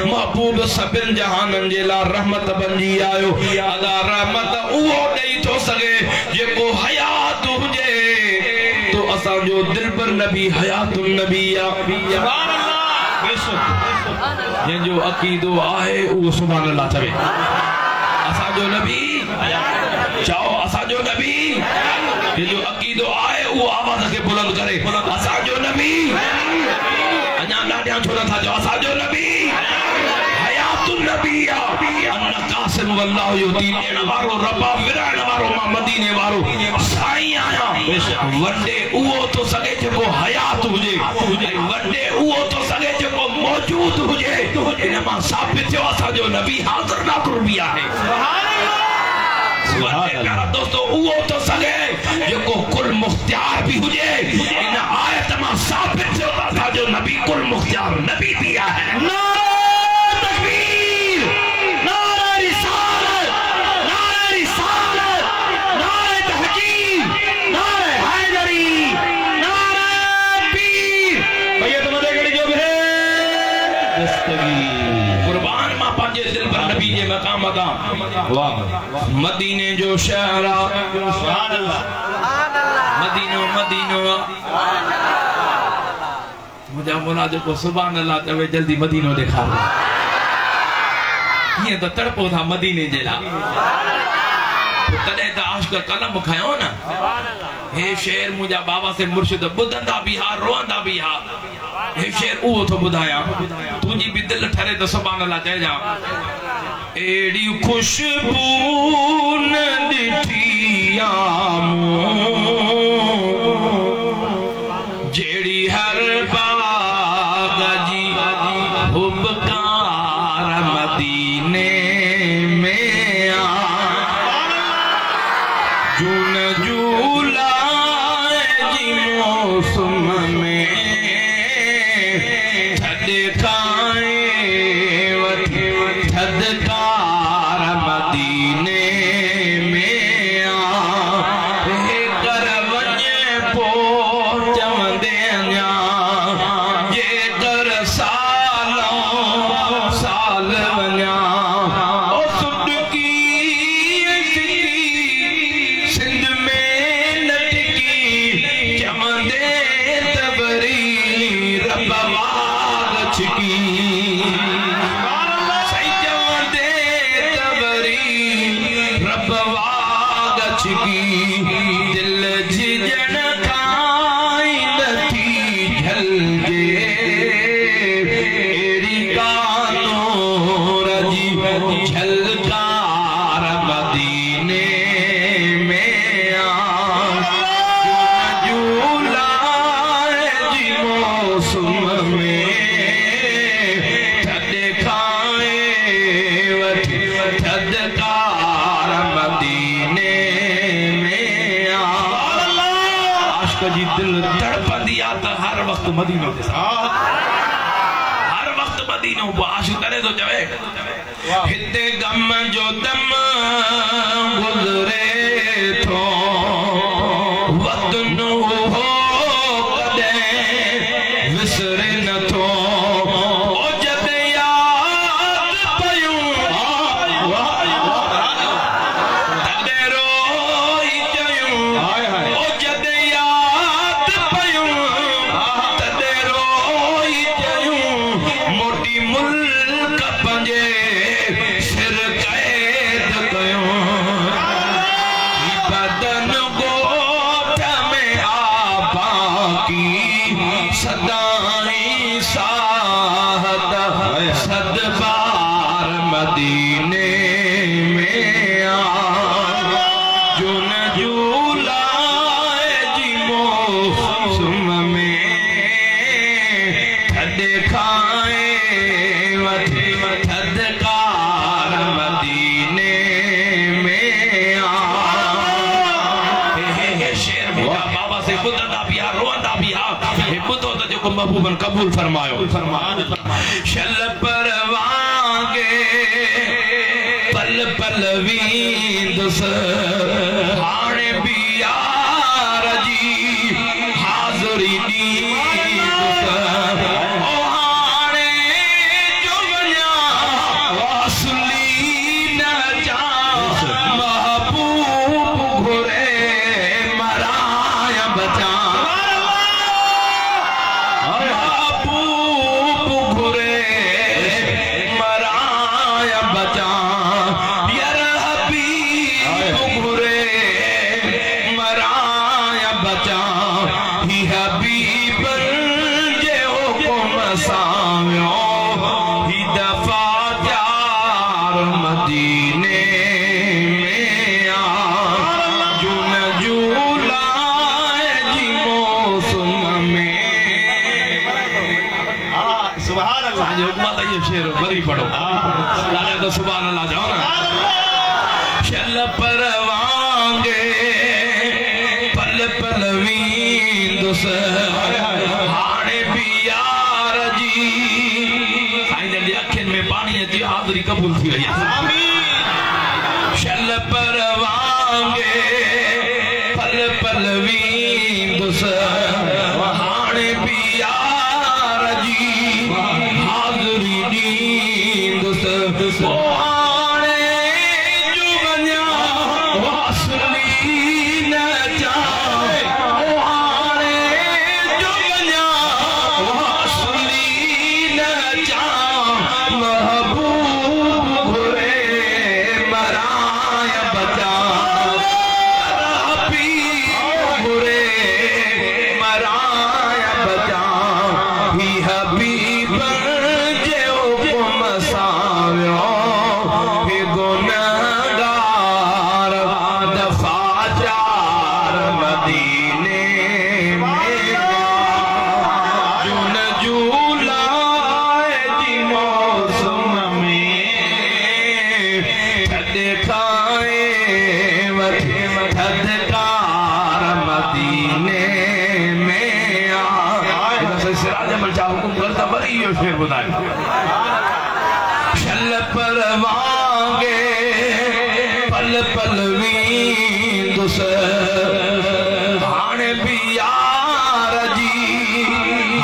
महबूब सबिन जहानन जे ला रहमत बनजी आयो। अदा रहमत उहो देई तो सके जेको हयात हुजे तो असा जो दिलबर नबी हयातुन नबी आ सुभान अल्लाह बेशक जो अकीदो आहे वो सुभान अल्लाह चवे। असा जो नबी चाहो असा जो नबी जो अकीदो आहे वो आवाज के बुलंद करे असा जो नबी अना लाडिया छोड़ा था जो असा जो नबी हयातुन नबी अन कासिम वल्लाहु युती वारो रब्बा विराण वारो मा मदीने वारो साईं आया वडे उहो तो सके जो हयात हुजे वडे उहो तो सके जो मौजूद हुजे इन मा साबित थियो असा जो नबी हाजिर नाज़िर भी आहे। सुभान अल्लाह दोस्तों उहो तो सके जो कुल मुख्तियार भी हुजे इन आयत मा साबित थियो असा जो नबी कुल मुख्तियार नबी भी आहे। कुर्बान मा पांजे दिल पर नबी जे मकाम दा वाह मदीने जो शहर सुभान अल्लाह मदीनो मदीनो मुझे मोला जो को सुभान अल्लाह तवे जल्दी मदीनो दिखा ये तो तड़पो था मदीने जे ला तदे त आशिक कलम खायो ना हे शेर मुझा बाबा से मुर्शिद बुधंदा भी हा रोंदा भी हा हे शेर वो तो बुधाया तुझी भी दिल ठरे तो सुभान अल्लाह कह जा। एड़ी खुशबू न दिठिया जेड़ी हर बाग जी हुबकार मदीने में आ जून जूला जी मौसम में ठदकार मदीने में आ कर वञे पो आशिकी दिल जिजन खाई नथी झलजे एड़ी कानूर जी झलकार मदीने में झूलाए जी मौसम में थद खाए वठी थदकार मदीने में आशिक जी दिल तड़पंदी आ त हर वक्त मदीनो के साथ हर वक्त मदीनो आशिक करे तो चवे हिते गम जो दम गुजरे थो वक्त नो हो कदे विसरे न थो ओ जद याद पयूं तदे रोई जयूं ओ जद याद पयूं तदे रोई जयूं मोटी मुल्क पंजे सिर कैद कयूं बदन गोठ में आपा की सदाई साहत सद बार मदीने में जुन झूलाए जी मौसम में थद खाए वठी थदकार मदीने में शेर मुझा बाबा से बुधंदा पिया रोंदा पिया हे बुधो त जेको महबूबन कबूल फरमायो शल परवांगे पल पल वींदुस हाणे भी यार जी हाज़ुरी ॾींदुस ओ हाणे जो वञा वासुली न जा महबूब घुरे मराया बचा महबूब घुरे मराया बचा यार हबीब घुरे मराया बचा ही हबीब जे हुकुम सामियो ही दफा चार मदीने में जुन झूलाए जी मौसम में सुभान अल्लाह जो हुकूमत ये शेर बड़ी पढ़ो लाने तो सुभान अल्लाह जाओ ना शल परवांगे पल पल वींदुस हाणे भी यार जी साईं जी अखियुनि में पानी अची हाज़िरी क़बूल थी वई शल परवांगे पल पल वींदुस हाणे भी यार जी हाज़िरी ॾींदुस ओ हाणे जो वञा वासुली न जा ओ हाणे जो वञा वासुली न जा महबूब घुरे मराया बचा हबीब घुरे मराया बचा ही हबीब जे हुकुम सामियो ही गुनहगार दफा चार मदीने में जुन झूलाए जी मौसम में थद खाए वठी थदकार मदीने में सिराज अहमद शाह हुकुम करता वरी इहो शेर ॿुधायो शल परवांगे पल पल वींदुस हाणे भी यार जी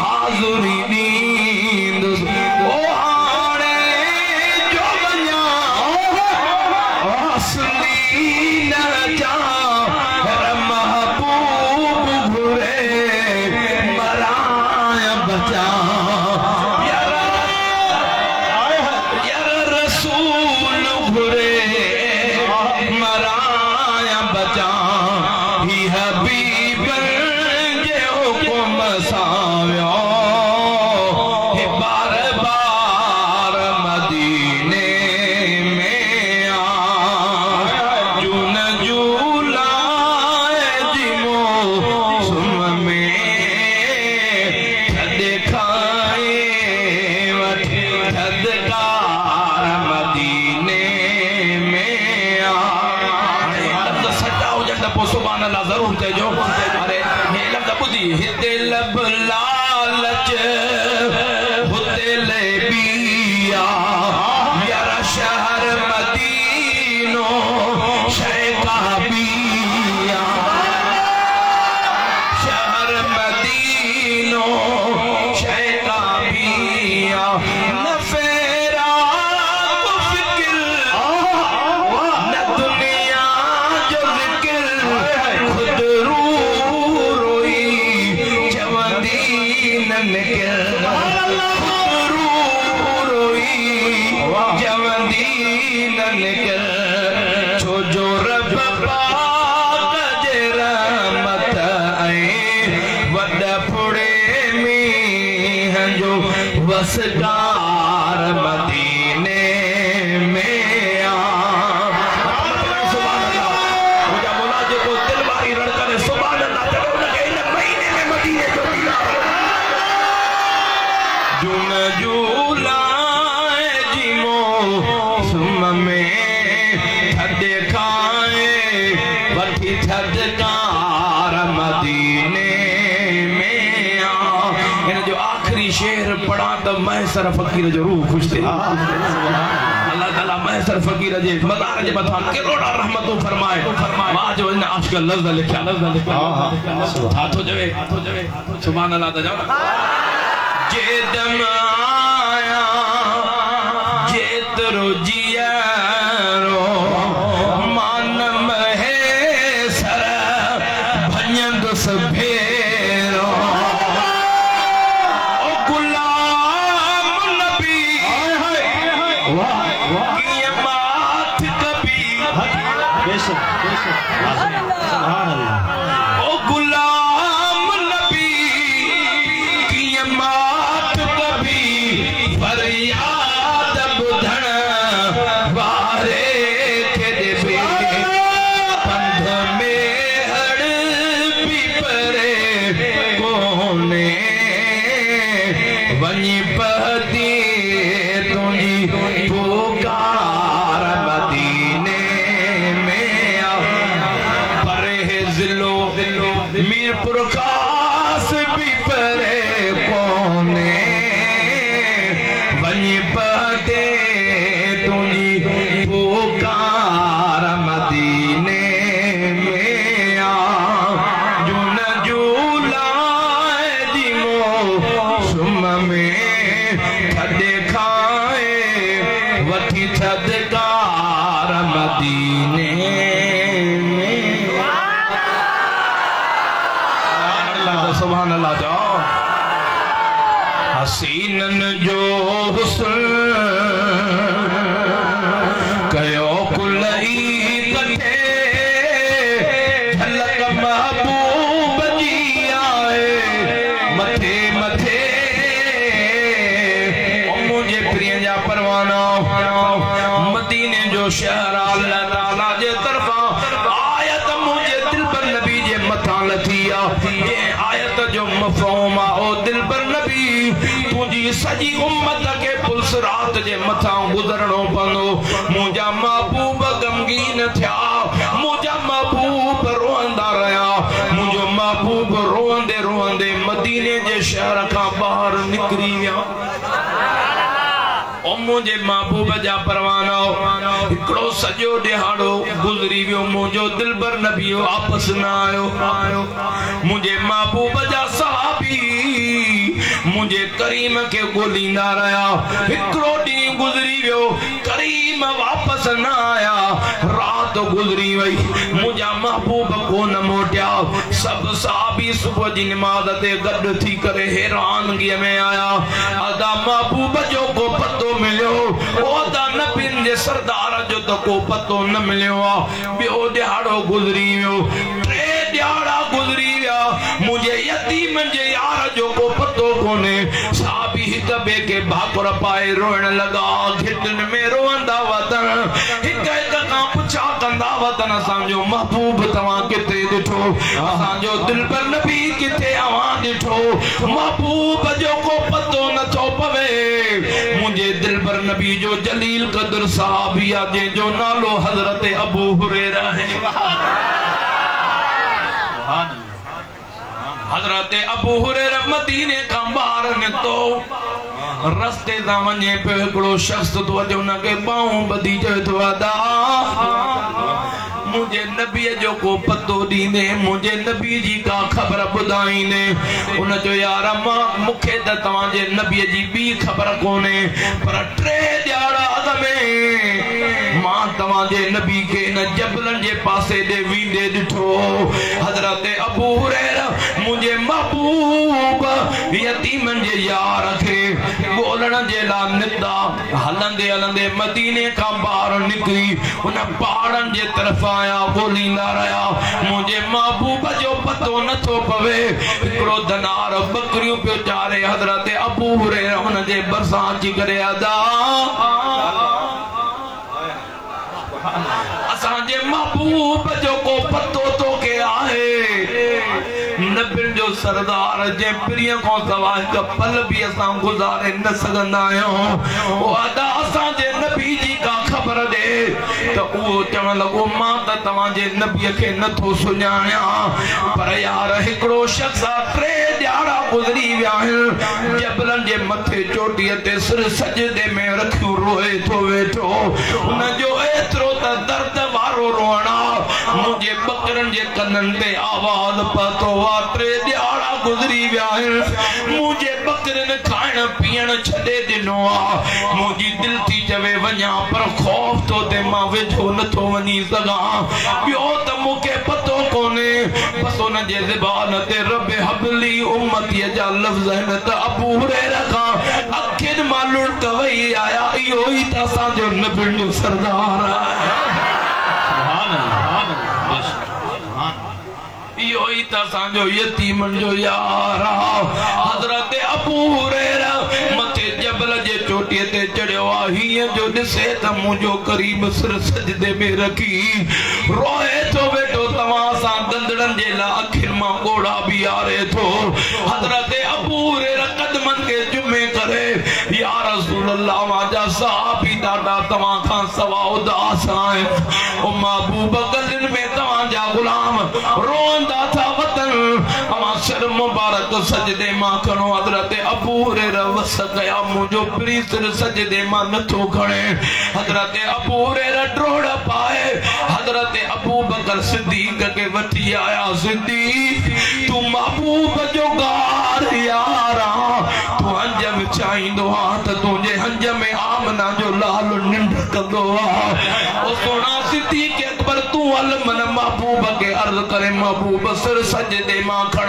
हाज़ुरी ॾींदुस ओ हाणे जो वञा वासुली न जा महबूब घुरे मराया बचा रसूल घुरे मराया बचा ज़रूर चइजो अरे हे लफ़्ज़ ॿुधी हिते लब लालच हुते ले बिया यारा शहर मदीनो शै का बिया शहर मदीनो शै का बिया न फेरा को फिक्र न दुनिया जो जिक्र खुद रू रोई चवंदी न निकल खुद रू रोई चवंदी न निकल छो जो रब पाक जे रहमत ऐं वॾ फुड़े मींहं जो वसदार मदीने में आ सुभान अल्लाह मुंहिंजा मौला जेको दिल वारी रण करे सुभान अल्लाह चयो उनखे इन महीने में मदीने जो दीदार जुन जूलाए जी मौसम में थधे खाए वठी थधकार मदीने में आ इन जो आखिरी शेर पढ़ा तो मैसर फकीर जो रूह खुश थे अल्लाह ताला मैसर फकीर जे मदार जे मथा करोड़ा रहमतों फरमाए मां जो इन आशिक लफ्ज़ लिखा हां तो जवे सुभान अल्लाह ता जाओ जे दम आया जेतरो जियारो मान महेसर भञंद सभेरो ओ गुलाम नबी किए माथ कभी ओ गुलाम नबी किए माथ कभी फरियाद बुधण वारे के देबे पंध में हड़ भी परे कोने वनी पहती तुझी पुकार मदीने में आ परहेज लो मीरपुर खास भी परे कोने वनी पहते तुझी पुकार मदीने में आ जुन जूलाए जी मौसम में थधे खाए वठी थधकार मदीने में सुभान अल्लाह जाओ हसीनन जो हुस्न कयो कुलई कथे झलक महबूब जी आए मथे मथे मुझे प्रिय जा परवाना मदीने जो शहर अल्लाह ताला जे तरफा आयत मुझे दिल पर नबी जे मथा लथिया ये आयत जो मफ़हूम आ ओ दिल पर नबी तुझी सजी उम्मत के पुलिस रात जे मथा गुजरणो पवंदो मुंहिंजा महबूब गमगीन थिया मुंहिंजा महबूब रोअंदा रहिया मुंहिंजो महबूब रोअंदे रोअंदे मदीने जे शहर खां ॿाहिरि निकिरी विया ओ मुंहिंजे महबूब जा परवाना हिकिड़ो सॼो ॾिहाड़ो गुज़री वियो मुंहिंजो दिलबर नबी वापस न आयो मुंहिंजे महबूब जा सहाबी मुंहिंजे करीम खे ॻोल्हींदा रहिया हिकिड़ो ॾींहुं गुज़री वियो करीम वापस न आया रात गुज़री वई मुंहिंजा महबूब कोन मोटिया सभु सहाबी सुबुह जी नमाज़ ते गॾु थी करे हैरानगीअ में आया अदा महबूब जो को पतो मिलियो ओदा नबियुनि जे सरदार जो त को पतो न मिलियो आहे ॿियो ॾिहाड़ो गुज़री वियो टे ॾिहाड़ा गुज़री विया मुंहिंजे यतीम जे यार जो को पतो कोन्हे साबी हिक ॿिए खे भाकुर पाए रोइण लॻा घिटनि में रोअंदा वतन हिक हिक खां पुछा कंदा वतन असांजो महबूब तव्हां किथे ॾिठो असांजो दिलबर नबी किथे अवां ॾिठो महबूब जो को पतो नथो पवे मुंहिंजे दिलबर नबी जो जलील क़दर साहबी आहे जंहिंजो नालो हज़रत अबू हुरैरा है हजरत अबू हुरैरा मदीने का बाहर निकतो रस्ते दा वने पे हिकिड़ो शख्स तो अॼु उनखे ॿाहूं ॿधी चए थो अदा मुझे नबी जो को पतो दीने मुझे नबी जी का खबर बुधाईने उन जो यार मुखे त तवाजे नबी जी बी खबर कोने पर 3 ॾियारा में मां तवाजे नबी के न जबलन जे पासे दे वींदे ॾिठो हजरत अबू हुरैरा मुझे महबूब यतीमन जे यार खे ॻोल्हण जे लाइ निकता हलंदे हलंदे मदीने का बाहर निकरी उन पहाड़न जे तरफ आया बोलींदा रहा मुझे महबूब जो पतो न थो पवे हिकिड़ो दनार बकरियों पियो चारे हजरत अबू हुरैरा हुन जे भरसां अची करे अदा असांजे महबूब जो को पतो तो के आहे नबियुनि जो सरदार जे प्रिय को सवाइ हिकु पल बि असां गुज़ारे न सघंदा आहियूं ओ अदा असांजे नबी जी का खबर ॾे त उहो चवण लॻो मां त तव्हांजे नबीअ खे नथो सुञाणियां पर यार हिकिड़ो शख़्स 3 ॾियारा गुज़री विया आहिनि जबलनि जे मथे चोटीअ ते सिर सजदे में रखियो रोए थो वेठो उन जो एतिरो त दर्द वारो रोअण मुझे बकरन जे कनन ते आवाज पतो 3 ॾियारा गुज़री विया आहिनि मुझे बकरन खाइण पीअण छॾे ॾिनो आहे मुंहिंजी दिलि थी चवे वञा पर खौफ तो ते मां वेझो नथो वञी सघां ॿियो त मूंखे पतो कोन्हे बस उन जे ज़बान ते रब हबली उम्मतीअ जा लफ़्ज़ आहिनि त अबू हुरैरा खां अखियुनि मां लुढ़क वही आया इहो ई त असांजो नबियुनि जो सरदार इहो ई त असांजो यतीमन जो यार हज़रत अबू हुरैरा मथे जबल जे चोटीअ ते चढ़ियो आहे हीअं जो ॾिसे त मुंहिंजो करीब सिर सजदे में रखी रोए थो वेठो तव्हां सां दंदड़नि जे लाइ अखियुनि मां ॻोढ़ा बि यारे थो हज़रत अबू हुरैरा कदमनि खे जुमे करे या रसूल अल्लाह वाजा सहाबी ॾाढा तव्हां खां सवा उदास आहिनि ओ महबूब गलियुनि में तव्हांजा गुलाम रोंदा था वतन अमा सिर मुबारक सजदे मां खणो हज़रत अबू हुरैरा वस गया मुंहिंजो प्री सिर सजदे मां नथो खणे हज़रत अबू हुरैरा ड्रोड़ पाए हज़रत अबू बकर सिद्दीक़ के वठी आया सिद्दीक़ तू महबूब जो गार यारा तू हंज विछाईंदो आहे त तुंहिंजे हंज में आमना जो लाल निंड कंदो आहे ओ सोना सिद्दीक़ अकबर तू अल मन महबूब के अर्ज़ करे महबूब सिर सजदे मां खण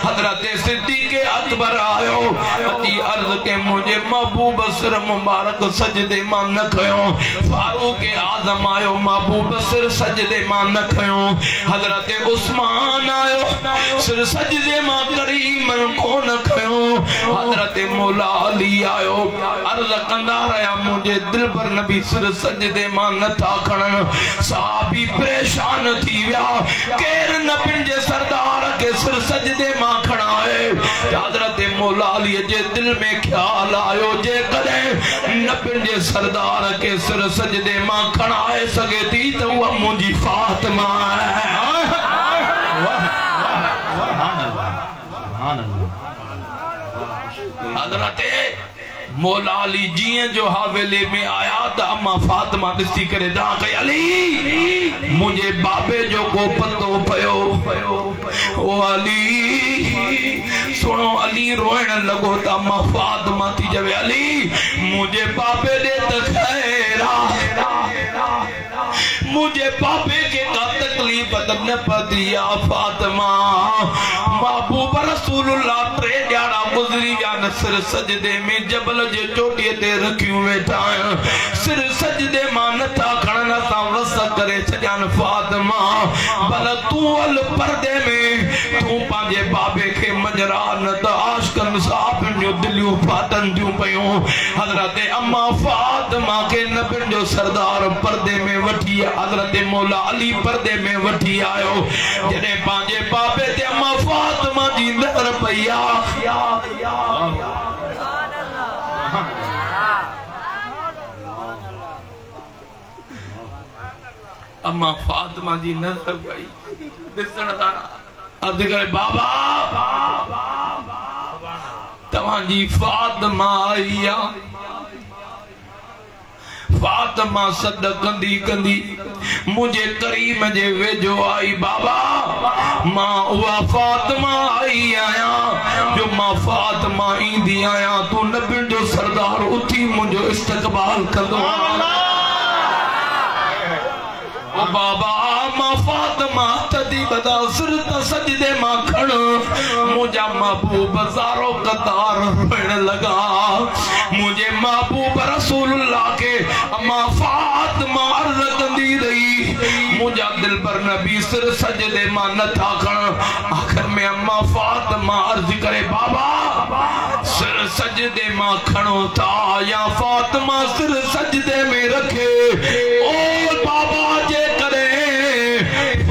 हज़रत सिद्दीक़ अकबर आयो अची अर्ज़ के मुझे महबूब सिर मुबारक सजदे मां न खयो फारूक आज़म आयो महबूब सिर सजदे मां न खयो हज़रत उस्मान आयो सिर सजदे मां करीमन को न खयो हज़रत मौला अली आयो अर्ज़ कंदा रहा मुझे दिल पर नबी सिर सजदे मां नथा खणन सहाबी परेशान थी विया केर नबियुनि जे सरदार के सिर सजदे मां खणाए हज़रत मौला अली जे दिल में ख्याल आयो जे कदे नबियुनि जे सरदार के सिर सजदे मां खणाए सके थी तो उहा मुंहिंजी फातिमा हज़रत मौला अली जिए जो हवेली में आया तो अम्मा फातिमा दिसी करे दा कई अली मुझे बाबे जो को पतो पयो ओ अली सुनो अली रोएण लगो तो अम्मा फातिमा थी जवे अली मुझे बाबे दे त खैरा मुझे बाबे के का तकलीफ न पती या फातिमा महबूब रसूलुल्लाह 3 ॾियारा गुज़री विया न सिर सजदे में जबल जे चोटीअ ते रखियूं वेठा सिर सजदे मां नथा खणन असां वस करे छॾियान फातिमा भल तूं हल पर्दे में तूं पंहिंजे बाबे खे मजरा न त आशिकनि साहबनि जूं दिलियूं फाटन थियूं पयूं हज़रत अम्मा फातिमा के नबियुनि जो सरदार पर्दे में वठी हज़रत मौला अली पर्दे में वठी आयो जॾहिं पंहिंजे बाबे ते अम्मा फातिमा जी नज़र पई अम्मा फातिमा जी नज़र पई ॾिसण अर्ज करे बाबा तवांजी फातिमा आईया फातिमा सद कंदी कंदी मुझे करीम जे वेझो आई बाबा मां उहा फातिमा आई आया जो मां फातिमा ईंदी आया तू नबियुनि जो सरदार उठी मुझो इस्तकबाल कंदो ओ बाबा मां फातिमा तदी बदा सिरत सजदे मां खण मुझा महबूब ज़ारो कतार रोने लगा मुझे महबूब रसूलुल्लाह के अम्मा फातिमा अर्ज कंदी रही मुझा दिल पर नबी सिर सजदे मां न था खण आखिर में अम्मा फातिमा अर्ज करे बाबा सिर सजदे मां खणो था या फातिमा सिर सजदे में रखे ओ बाबा जे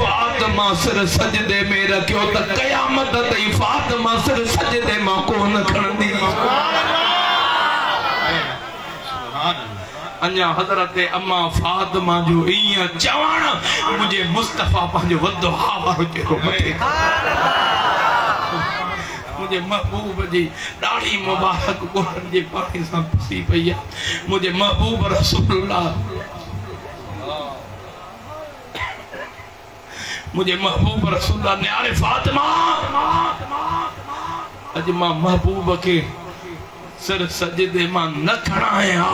फातिमा सिर सजदे में रखियो त कयामत ताईं फातिमा सिर सजदे मां कोन खणंदी अञा हज़रत अम्मा फातिमा जो इया चवण मुझे मुस्तफा पंहिंजो वधो हावारो जेको मथे मुझे महबूब जी ॾाढी मुबारक कोन जे पाणी सां पुसी पई आहे मुझे महबूब रसूलुल्लाह मुझे महबूब रसूलुल्लाह ने अरे फातिमा अज मां महबूब के सिर सजदे मां न खणाया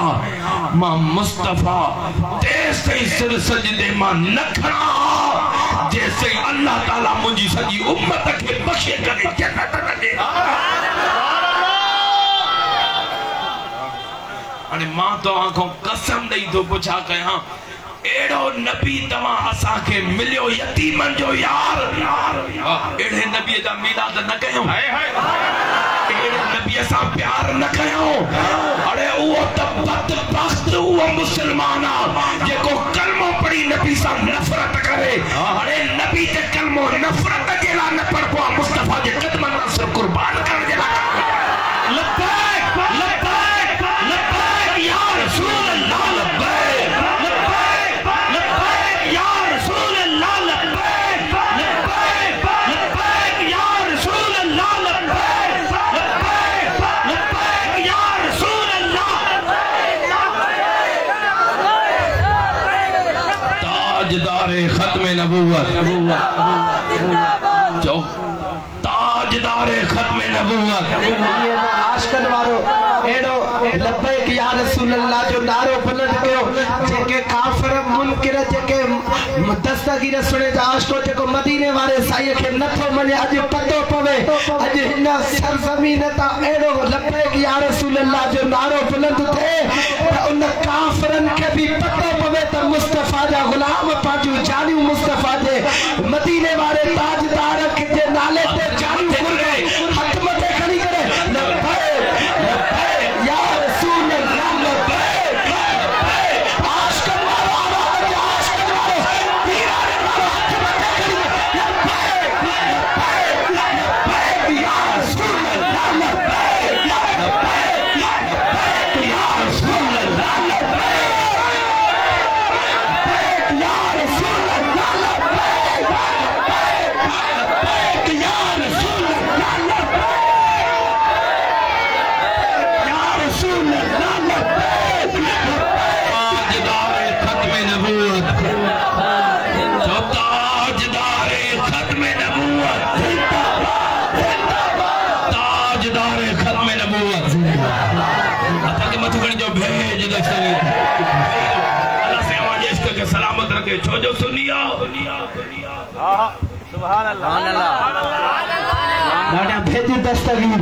मां मुस्तफा तेसे सिर सजदे मां न खणा जैसे अल्लाह ताला मुझी सजी उम्मत के बख्शे करे जन्नत न दे अने मां तो आंखों कसम दई तो पुछा कया एड़ो नबी तवा असा के मिलियो यतीमन जो यार एड़े नबी दा मिलाद न कयो एड़े नबी असा प्यार न कयो अरे वो त बदबख्त वो मुसलमाना जेको कलमो पढ़ी नबी सा नफरत करे अरे नबी ते कलमो नफरत जेला न पढ़बो मुस्तफा जे कदमन से कुर्बान कर जेला लब्बैक लब्बैक लब्बैक या रसूल अल्लाह लब्बैक खत्मे नबूवत जो ताजदार खत्मे नबूवत आशिकन वारो एड़ो लब्बैक या रसूल अल्लाह जो नारो बुलंद कयो जेके काफिर मुनकिर जेके दस्तगीर सुने जा आशिको जेको मदीने वाले साईं के नथो मने अज पतो पवे अज हिन सरजमीन ता एड़ो लब्बैक या रसूल अल्लाह जो नारो बुलंद थे त उन काफिरन के भी पतो पवे त मुस्तफा जा गुलाम पाजू जानियो मुस्तफा जे मदीने वाले ताजदार के जे नाले ते जानियो फुर गए हाथ मथे खड़ी करे लब्बैक लब्बैक या रसूल अल्लाह लब्बैक लब्बैक आशिकन वारो आवाज आशिकन वारो पीराने वारो हाथ मथे खड़ी लब्बैक लब्बैक लब्बैक या रसूल अल्लाह लब्बैक लब्बैक लब्बैक या रसूल अल्लाह लब्बैक सलामत रखे छोजो सुनिया सुभान अल्लाह दादा भेज दस्तगीर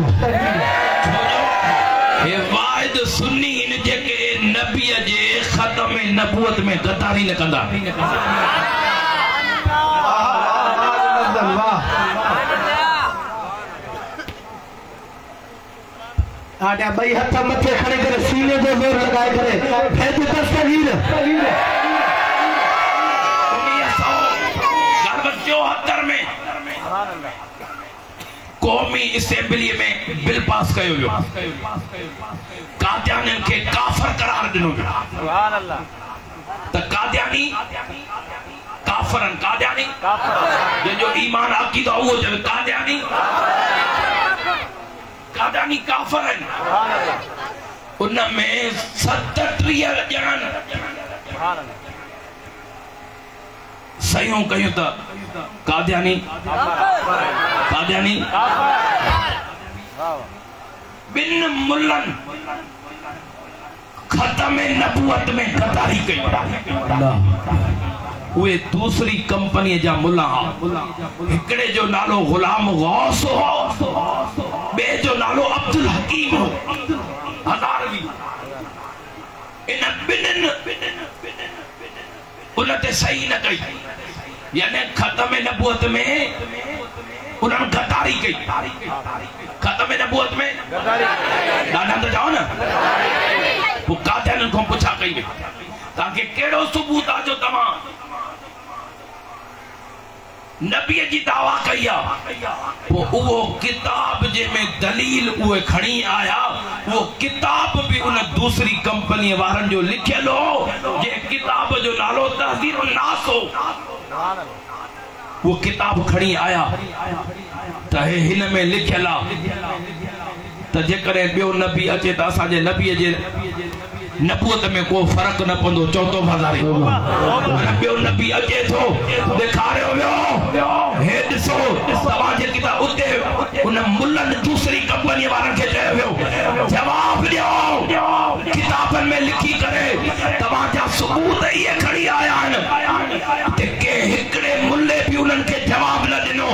ये वाहिद सुन्नी इन जेके नबी जे खत्म नबूवत में गद्दारी न कंदा आडा भाई हथ मथे खड़े करे सीने जो जोर लगाए करे भेज दस्तगीर 1974 में कौमी असेंबली में बिल पास कयो वियो कादियानियन के काफिर करार दिनो वियो सुभान अल्लाह त कादियानी काफरन कादियानी जो ईमान अकीदा वो जब कादियानी कादियानी काफरन उनमें 37 ॼणन सयूं कयूं त कादियानी कादियानी बिन मुल्लन खत्म नबूवत में गद्दारी कई वे दूसरी कंपनी जा मुल्ला हिकड़े जो नालो गुलाम गौस हो बे जो नालो अब्दुल हकीम हो हज़ारवी इन बिनन उनते सही न कई यानी खत्म नबूवत में उन्होंने गद्दारी कई खत्म नबूवत में दादा तो जाओ ना वो कादियान को पूछा कई ताकि केड़ो सबूत आ जो तमाम नबी जी दावा कया वो किताब जे में दलील उए खणी आया वो किताब भी उन दूसरी कंपनी वारन जो लिखियल हो जे किताब जो नालो तहज़ीरुन नास हो वो किताब खणी आया त हिन में लिखियल आ त जेकरे बियो नबी अचे त असा जे नबी जे नबूवत में को फर्क न पंदो चौथो बाजारी बियो नबी अचे थो दिखारियो वियो हे ॾिसो तव्हां जे किताब उते उन मुल्लन दूसरी कंपनी वारन खे चयो वियो जवाब ॾियो किताबन में लिखी करे तव्हां जा सबूत इहे खणी आया आहिनि ते के हिकड़े मुल्ले भी उन्हनि खे जवाब न ॾिनो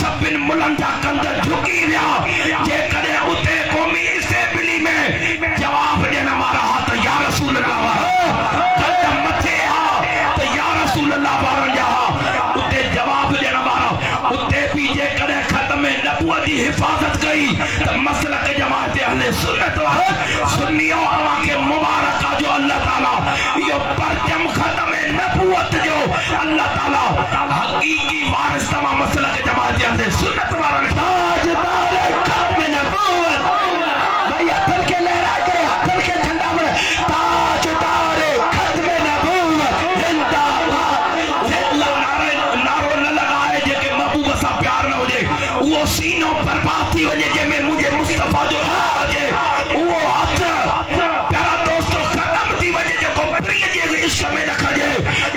सभिनि मुल्लनि जा कंध झुकी विया जेकॾहिं उते क़ौमी असेंबली में जवाब ॾियण वारा त या रसूल अल्लाह कदम मथे हा त या रसूल अल्लाह वारन जा उते जवाब ॾियण वारा उते भी जेकॾहिं ख़त्म नबूवत जी हिफ़ाज़त कई त मसलक जमात अहले सुन्नत सुन्नियों अवां खे मुबारक जो अल्लाह ताला इहो परचम ख़त्म नबूवत जो अल्लाह ताला हकीकी वारिस तमाम मसलक जमात अहले सुन्नत वारन ताजदार ख़त्म नबूवत भाई हथन के लहरा के हथन के झंडा में ताजदार ख़त्म नबूवत जिंदाबाद नारो न लगाए जेके महबूब सां प्यार न हुजे वो सीनो बर्बाद थी वजे जंहिंमें मुझे मुस्तफा जो हुजे वो हथ प्यारा दोस्तों खत्म थी वजे जेको प्रिय जे इश्क में रखजे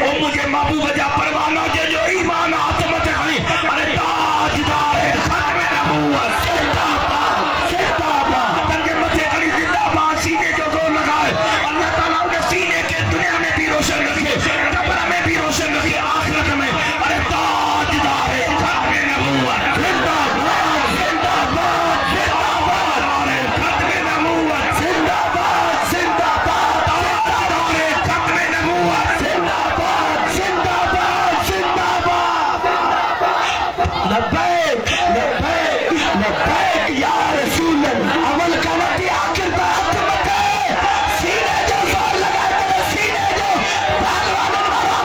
वो मुझे महबूब जा परवाना जे जो ईमान हाथ मथे खणी अरे ताजदार ख़त्म नबूवत जिंदाबाद जिंदाबाद तंगे मथे खणी जिंदाबाद सीने जो जोर लगाए अल्लाह ताला उनके सीने के दुनिया में भी रोशन रखे कब्र में भी रोशन रखे आखिरत में अरे ताजदार ख़त्म नबूवत जिंदाबाद जिंदाबाद जिंदाबाद ख़त्म नबूवत जिंदाबाद जिंदाबाद ख़त्म नबूवत जिंदाबाद जिंदाबाद जिंदाबाद लब्बैक लब्बैक लब्बैक या रसूल अमल करती आखिर बात मते सीने जो जोर लगा के सीने जो भगवान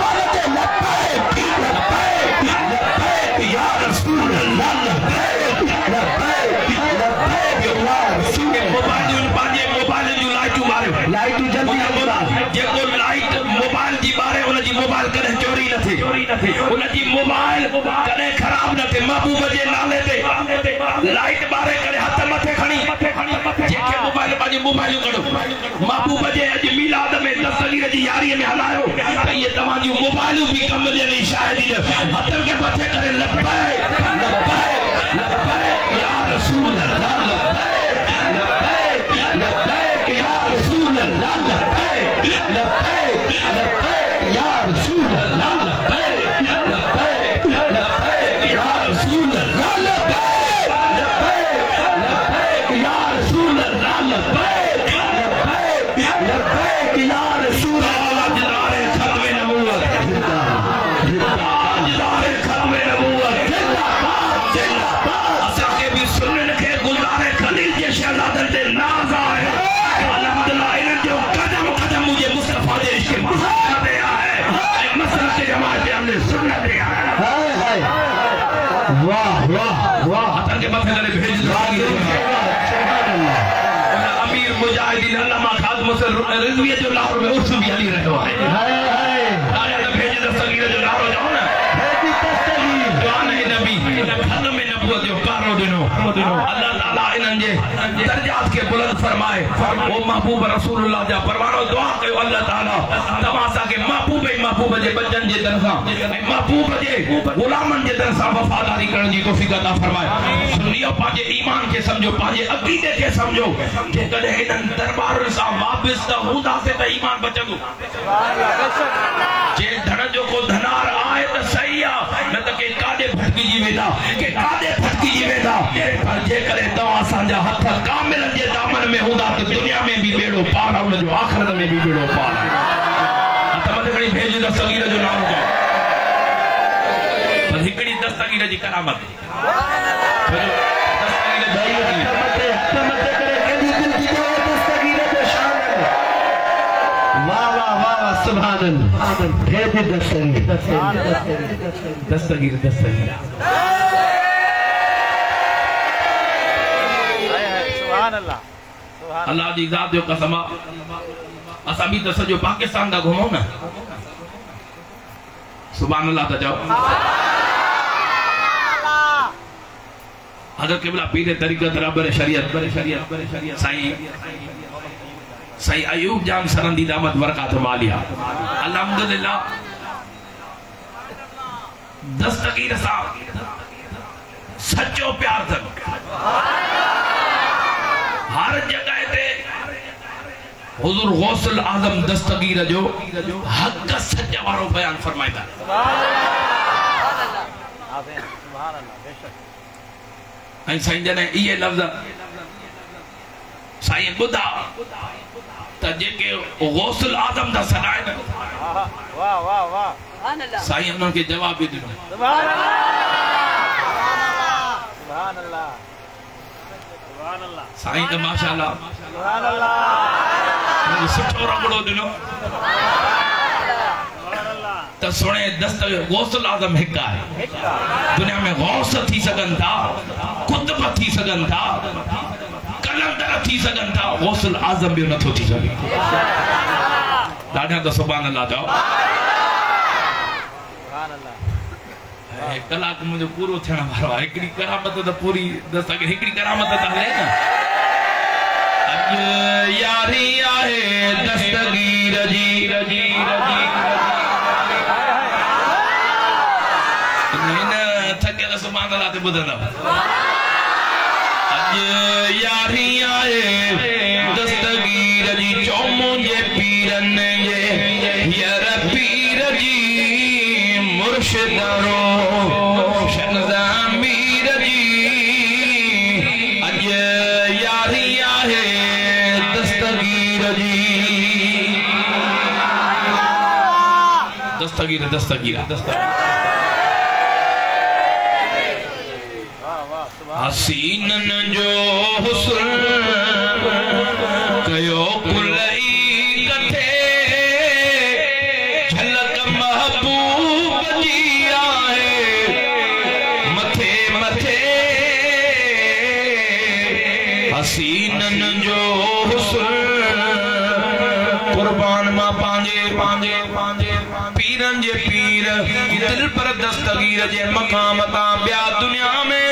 मारा ते लब्बैक लब्बैक लब्बैक या रसूल अल्लाह लब्बैक लब्बैक लब्बैक या रसूल मोबाइल जो लाइट मारो लाइट जल्दी जेको लाइट मोबाइल जी बारे उन जी मोबाइल कदे चोरी न थी उन जी मोबाइल कदे खराब न थे महबूब जे नाले ते लाइट बारे करे हथ मथे खणी जेके मोबाइल बाजी मोबाइल कढो महबूब जे अज मिलाद में दस्तगीर जी यारी में हलायो त ये तमाम जी मोबाइल भी कम जे नहीं शायद हथ के मथे करे लब्बैक लब्बैक लब्बैक या रसूल अल्लाह लब्बैक लब्बैक लब्बैक या रसूल अल्लाह लब्बैक लब्बैक लब्बैक या रसूल अल्लाह लब्बैक लब्बैक लब्बैक या रसूल अल्लाह लब्बैक लब्बैक लब्बैक या रसूल अल्लाह लब्बैक लब्बैक लब्बैक या रसूल अल्लाह जिंदाबाद ख़त्म नबूवत जिंदाबाद ख़त्म नबूवत जिंदाबाद जिंदाबाद असा के भी सुनन के गुज़ारे खलील जे शहजादन ते नाज़ है अल्हम्दुलिल्लाह इन जो कदम कदम मुझे मुस्तफा दे इश्क में दिया है मसलक के जमात हमने सुन्नत दिया है हाय वाह वाह वाह हथन के मथे करे भेज दो अमीर मुजाहिदीन अल्लामा खादिम रिजवी जो लाहौर में उर्स भी हली रहो है हाय हाय भेज दो सगीर जो लाहौर जाओ ना फरमाए ओ महबूब रसूलुल्लाह जा परवानो दुआ कयो अल्लाह ताला तमा सा के महबूब जे बच्चन जे तरफा महबूब जे गुलामन जे तरफा वफादारी करण जी तौफीक अता फरमाए। सुनियो पाजे ईमान के समझो पाजे अकीदे के समझो के कदे इनन दरबार सा वापस त हुदा से त ईमान बचंदो जे धन जो को धनार आए त सही आ न त के कादे भटकी जी वेदा पर जे करे तवा सांजा हथ कामिल जे दामन में हुदा त दुनिया में भी बेड़ो पार उन जो आखिरत में भी बेड़ो पार तमद कड़ी भेज दस्तगीर जो नाम को पर हिकड़ी दस्तगीर जी करामत दस्तगीर भाई तमद करे कदी दिल की दस्तगीर जो शान है। वाह वाह वाह वाह सुभान अल्लाह भेज दस्तगीर अल्लाह जी ज़ात जो कसम असा भी तो सजो पाकिस्तान दा घुमो ना सुभान अल्लाह ता जाओ अगर किबला पीर तरीक़त रबर शरीयत साईं अयूब जान सरंदी दामत बरकात मालिया अल्हम्दुलिल्लाह दस्तगीर साहब सच्चो प्यार था हर जगह पे हुजूर गौसुल आजम दस्तगीर जो हक सच्चा वारो बयान फरमाइदा ऐं साईं जने ये लफ्ज साईं बुधा त जेके गौसुल आजम दा सनाए न वाह वाह वाह साईं उन के जवाब भी दिनो सुभान अल्लाह साईं तो माशाअल्लाह सुभान अल्लाह सुठो रगड़ो दिनो तो सुने दस्तगीर गौसुल आजम हिक है दुनिया में गौस थी सकन था कुतुब थी सकन था कलंदर थी सकन था गौसुल आजम भी न थो थी सके दादा तो सुभान अल्लाह जाओ सुभान अल्लाह कलाक मुझे पूरो थियण वारो आहे हिकड़ी करामत तो पूरी दस्तगीर हिकड़ी करामत त हले न अज यारी आहे दस्तगीर जी थके सुभान अल्लाह ते बुधंदा अज यारी आहे दस्तगीर जी चौमो जे पीरन जे यार पीर जी मुर्शिदरो शनज़मीर जी अज यारी आहे दस्तगीर जी दस्तगीर हसीनन जो हुस्न कयो कुलई कथे झलक महबूब जी आहे मथे मथे हसीनन जो हुस्न कुर्बान मां पांजे पीरन जे पीर दिल पर दस्तगीर जे मकाम ता ब्या दुनिया में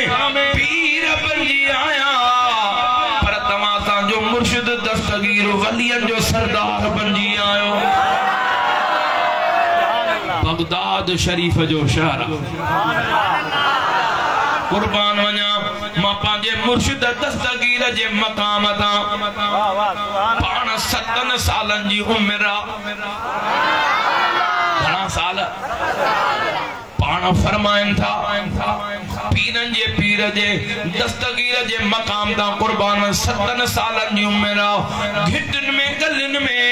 पीर बंजी आया पर तमा सा जो मुर्शिद दस्तगीर वलियन जो सरदार बंजी आयो बगदाद शरीफ जो शहर कुर्बान वना मां पांजे मुर्शिद दस्तगीर जे मकाम ता पाण 7 सालन जी उम्र घणा साल पाण फरमाइन था पीरन जे पीर जे दस्तगीर जे मकाम ता कुर्बान 7 सालन जी उम्र घिटन में गलन में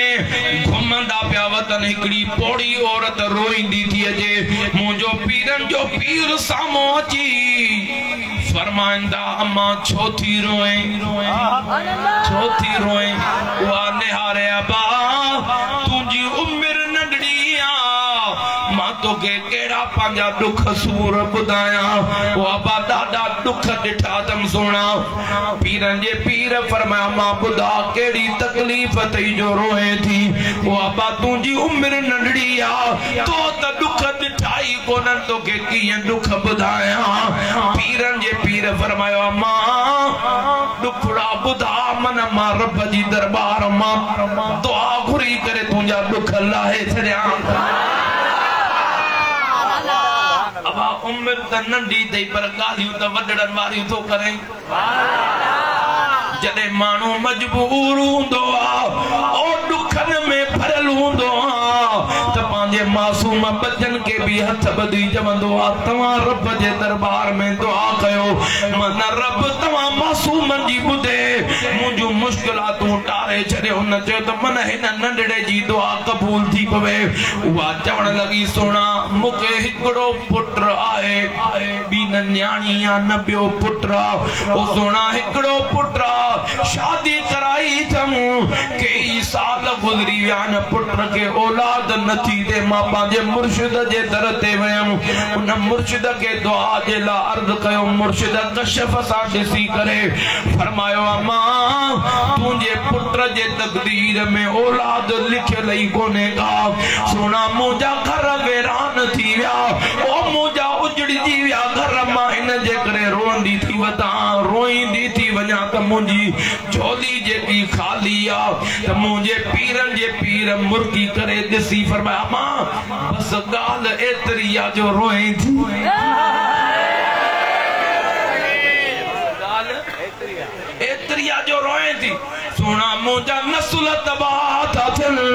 घुमंदा पिया वतन हिकड़ी पोड़ी औरत रोईंदी थी अजे मुंजो पीरन जो पीर सामो अची फरमाइंदा अम्मा छो थी रोए वा निहारे अबा तुझी उम्र नंढड़ी आ मां तो के केड़ा पांजा दुख सूर बुधाया वो अबा दादा दुख दिठा तम सोना पीरन जे पीर फरमाया मां बुधा केड़ी तकलीफ तई जो रोए थी वो अबा तुझी उम्र नंढड़ी आ तो त दुख दिठाई कोनन तो के कीअं दुख बुधाया पीरन जे पीर फरमायो अम्मा दुखड़ा बुधा मन मां रब जी दरबार मां दुआ घुरी करे तुंहिंजा दुख लाहे छॾियां अबा उम्र त नंढी अथई पर ॻाल्हियूं त वॾड़नि वारियूं थो करे जॾहिं माण्हू मजबूर हूंदो आहे ओ दुखनि में भरियल हूंदो आहे त पंहिंजे मासूम बचन के भी हथ ॿधी चवंदो आहे तव्हां रब जे दरबार में दुआ कयो मन रब तव्हां मासूमनि जी ॿुधे मुंहिंजूं मुश्किलातूं टारे छॾियो हुन चयो त मन हिन नंढड़े जी दुआ क़बूल थी पवे उहा चवण लॻी सोना मूंखे हिकिड़ो पुट आहे ॿी न न्याणी आहे न ॿियो पुट आहे ओ सोना हिकिड़ो पुट आहे शादी कराई थम कई साल गुज़री विया न पुट के औलाद नथी दे मां पंहिंजे मुर्शिद जे दर ते वयम उन मुर्शिद के दुआ जे लाइ अर्ज़ कयो मुर्शिद कशफ सां ॾिसी करे फरमायो अम्मा तुंहिंजे पुट जे तक़दीर में औलाद लिखियल ई कोन्हे का सोना मुंहिंजा घर वेरान थी विया ओ मुंहिंजा उजड़जी विया घर मां इन जे करे रोंदी थी वञा रोईंदी थी वञा त मुंहिंजी झोली जेकी खाली आहे त मुंहिंजे पीरनि जे पीर मुर्गी करे ॾिसी फरमाया मां बस ॻाल्हि एतिरी आहे जो रोए थी एतिरी आहे जो रोए थी सोना मुंहिंजा नस्ल तबाह था थियनि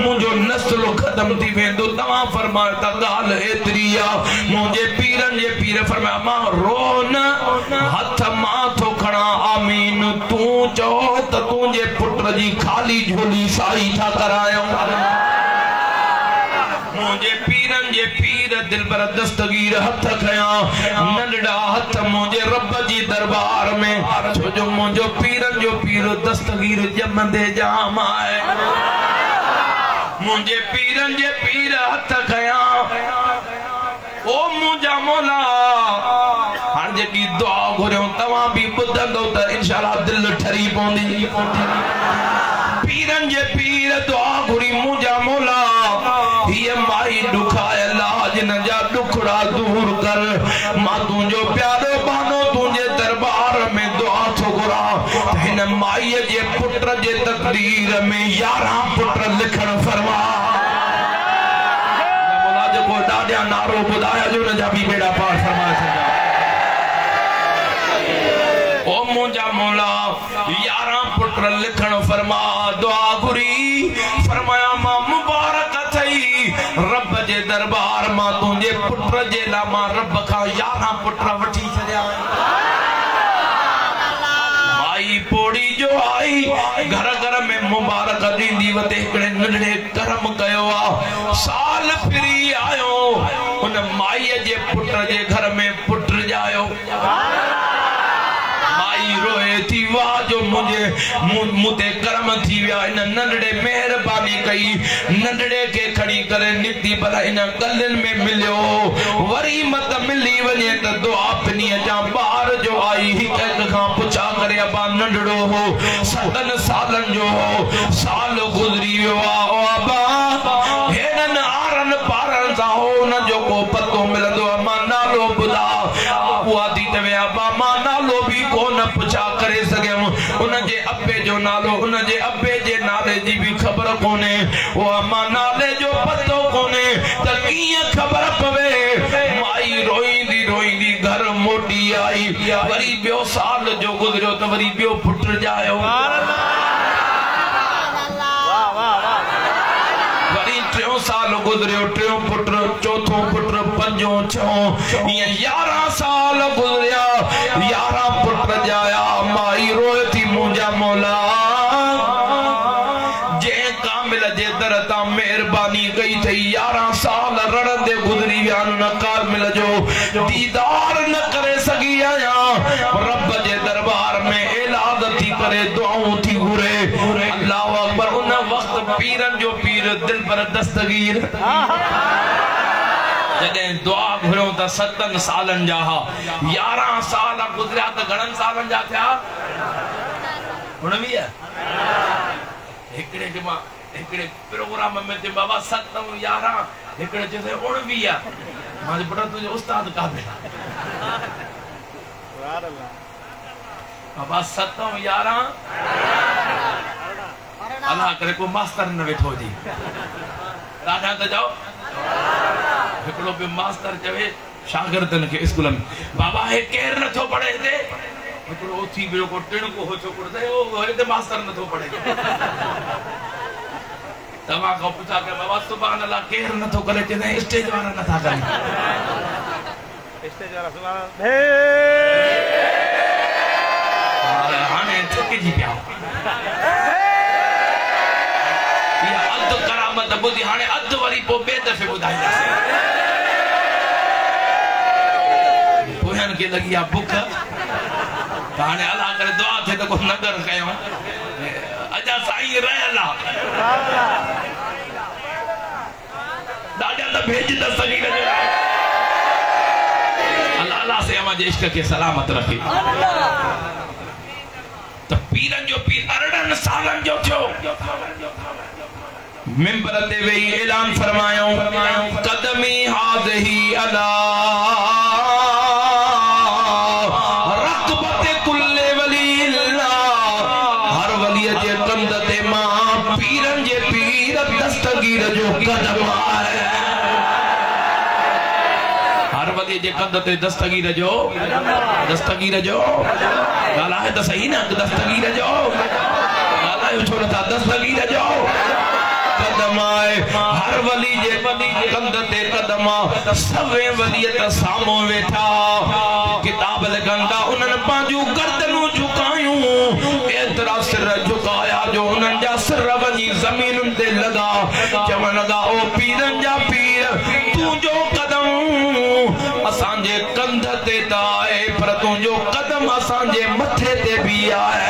मुंहिंजो नस्ल ख़तम थी वेंदो तव्हां फरमायो त ॻाल्हि एतिरी आहे मुंहिंजे पीरनि जे पीर फरमाया मां रो न हथ मां थो खणा आमीन तूं चओ त तुंहिंजे पुट जी खाली झोली साई था करायूं मुझे पीरन जे पीर दिल पर दस्तगीर हथ खया नंढड़ा हथ मुझे रब जी दरबार में छो जो मुझो पीरन जो पीर दस्तगीर जमंदे जाम आए मुझे पीरन जे पीर हथ खया ओ मुझा मौला हर जेकी दुआ घुरियो तव्हां भी ॿुधंदो त इंशाअल्लाह दिल ठरी पवंदी पीरन जे पीर दुआ घुरी मुझा मौला ये माई दुखाए लाज न जा दुखड़ा दूर कर मां तुझो प्यारो बानो तुझे दरबार में दुआ थो घुरा हिन माई जे पुट जे तकदीर में 11 पुट लिखण फरमा मौला जो दादिया नारो बुधाया जो न जा भी बेड़ा पार फरमा सका ओ मुझा मौला 11 पुट लिखण फरमा दुआ घुरी फरमाया मां मुबारक थई रब जे दरबार मां तुझे पुट जे ला मां रब का 11 पुट वठी छड़िया माई पोड़ी जो आई घर घर में मुबारक दींदी वते एकड़े नंढड़े कर्म कयो आ साल फिरी आयो उन माई जे पुट जे घर में पुट जायो रोए थी वाह जो मुझे मुते कर्म थी विया इन नंढड़े मेहरबानी कई नंढड़े के खड़ी करे निकती भला इन गलन में मिलियो वरी मत मिली वने त दुआ पिनी जा बाहर जो आई हिक खां पुछा करे अबा नंढड़ो हो 7 सालन जो हो साल गुजरी वियो आ ओ अबा हेडन आरन पारन सा हो न जो को पतो मिलंदो अम्मा नालो बुला बुआ दी तवे अबा मां नालो भी कोन पुछा करे सघियम उन जे अब्बे जो नालो उन जे अब्बे जे नाले जी भी खबर कोने ओ अम्मा नाले जो पतो कोने त कीअं खबर पवे माई रोईंदी रोईंदी घर मोटी आई वरी ॿियो साल जो गुजरियो त वरी ॿियो पुट जायो वरी 3 साल गुजरियो 3 पुट चौथो पुट पंजो छो ये 11 साल गुजरिया 11 पुट जाया माई रोए थी मुझा मौला जे कामिल जे दर ता मेहरबानी कई थई 11 साल रड़ंदे गुजरी विया न कामिल जो दीदार न करे सगी आया रब जे दरबार में ऐलान थी करे दुआऊं थी घुरे अल्लाह अकबर उन वक्त पीरन जो पीर दिल पर दस्तगीर जॾहिं दुआ घुरियो त 7 सालन जा 11 साल गुजरिया त घणनि सालन जा थिया 19 हिकड़े जे मां हिकड़े प्रोग्राम में ते बाबा 7 11 हिकड़े जे 19 मां पुट तुझे उस्ताद काबिल बाबा 7 11 अल्लाह करे को मास्टर न वेठो जी राजा त जाओ हिकड़ो पे मास्टर चवे शागिर्दन के स्कूल में बाबा हे केर न थो पढ़े दे हिकड़ो उथी बियो को टिण को हो छोकरो दे ओ हे ते मास्टर न थो पढ़े तमा को पूछा के बाबा सुभान अल्लाह केर न थो करे जे स्टेज वाला न था करे स्टेज वाला सुभान हे हाने थके जी पिया या अद करामत बुधी हाने अद वाली पो बे दफे बुधाई पोहन के लगी आ भूख हाने अल्लाह करे दुआ थे तो को नगर कयो अजा साईं रह अल्लाह दादा तो भेज द सगीर जो अल्लाह अल्लाह से हमारे इश्क के सलामत रखे तो पीरन जो पीर 18 सालन जो थियो मिंबर ते वेई ऐलान फरमायो कदमी हाज़ही अला रक़बत कुल्ले वलील्लाह हर वली जे कंध ते मां पीरन जे पीर दस्तगीर जो कदम आहे हर वली जे कंध ते दस्तगीर जो गाला है तो सही ना दस्तगीर जो गाला है छोड़ था दस्तगीर जो कदम आए हर वली जे कंध ते कदम सवे वलियत सामो वेठा किताब लगंदा उनन पांजू गर्दनू झुकायूं एतरा सिर झुकाया जो उनन जा सिर वनी जमीन ते लगा चवण लगा ओ पीरन जा पीर तू जो कदम असान जे कंध ते आए पर तू जो कदम असान जे मथे ते भी आए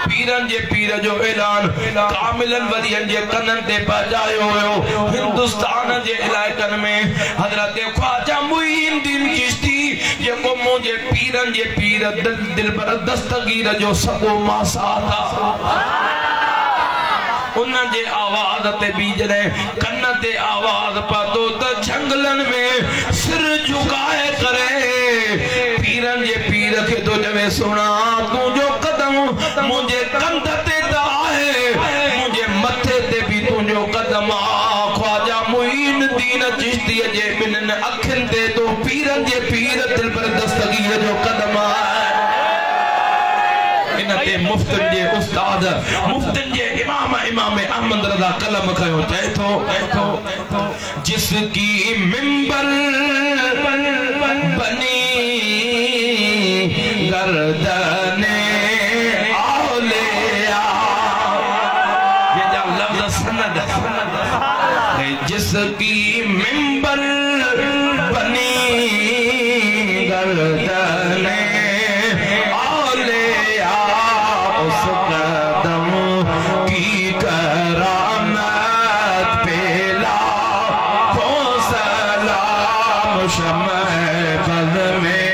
पीरन जे पीर जो ऐलान कामिलन वलियन जे कनन ते पजायो हो हिंदुस्तान जे इलाकन में हजरत ख्वाजा मुईनुद्दीन चिश्ती जेको मुझे पीरन जे पीर दिल पर दस्तगीर जो सगो मासा था उन जे आवाज ते भी जने कन ते आवाज पातो त जंगलन में सिर झुकाए करे पीरन जे पीर के तो जवे सुना तू जो कदम मुझे कंध ते आहे मुझे मथे ते भी तू जो कदम ख्वाजा मुईनुद्दीन चिश्ती जे बिन अखिन ते तो पीरन जे पीर दिल पर दस्तगीर जो कदम इनते मुफ्तन जे उस्ताद मुफ्तन जे इमाम अहमद रज़ा कलम कयो चे तो जिसकी मिंबर बनी गर्दने औलिया ये जा लफ्ज़ सनद जिसकी मिंबर बनी गर्दने उस कदम की करामत पेला को सलाम शम्अ बज़ में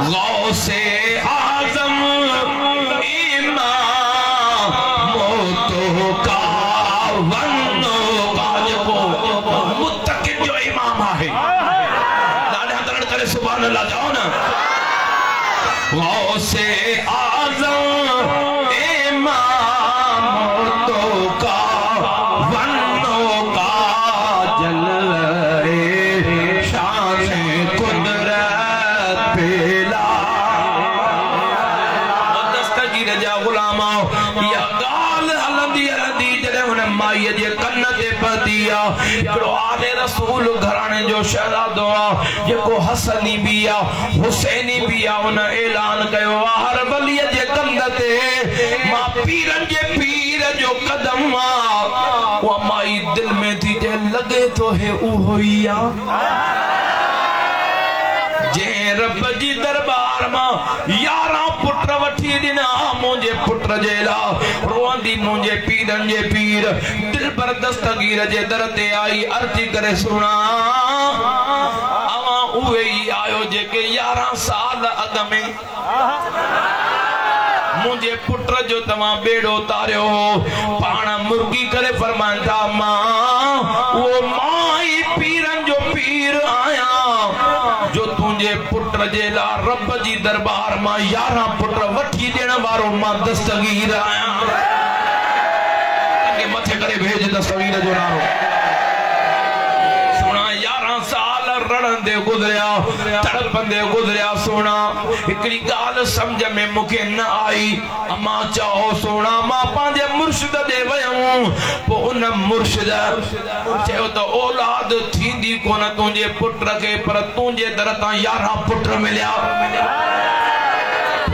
गौसे आज़म इमाम मोतो का वन्नो का जो मुत्तकिन जो इमाम है सुभान अल्लाह जाओ ना गौसे आज़म इमाम तो का वन्नो का जलवे शान कुदरत पेला दस्तगीर जा गुलामा या गाल हलंदी हलंदी जड़े उन माई जे कन ते पतिया हिकड़ो आले रसूल घराने जो शहजादो जेको हसनी भी आ हुसैनी भी आ उन ऐलान कयो हर वली जे कंध ते मां पीरन जे पीर जो कदम आ वो माई दिल में थी जे लगे तो है उहो ही आ जे रब जी दरबार मां 11 पुट वठी दिना मुझे पुत्र जेला रोंदी मुझे पीरन जे पीर दिल पर दस्तगीर जे दर ते आई अर्जी करे सुना आवा उहे ही आयो जे के 11 साल अग में मुझे पुत्र जो तमा बेड़ो तारियो पाना मुर्गी करे फरमांदा मां वो माई पीरन जो पीर आया जो तुझे पुत्र जे ला रब जी दरबार मां 11 पुत्र वठी देण वारो मां दस्तगीर आया के मथे करे भेज दस्तगीर जो नारो सोना 11 साल रणंदे गुजरिया तड़पंदे गुजरिया सोना एकड़ी गाल समझ में मुके न आई अम्मा चाहो सोना मां पांजे मुर्शिद दे वयम पो उन मुर्शिद चयो तो औलाद थींदी कोन तुझे पुत्र के पर तुझे दर ता 11 पुत्र मिलिया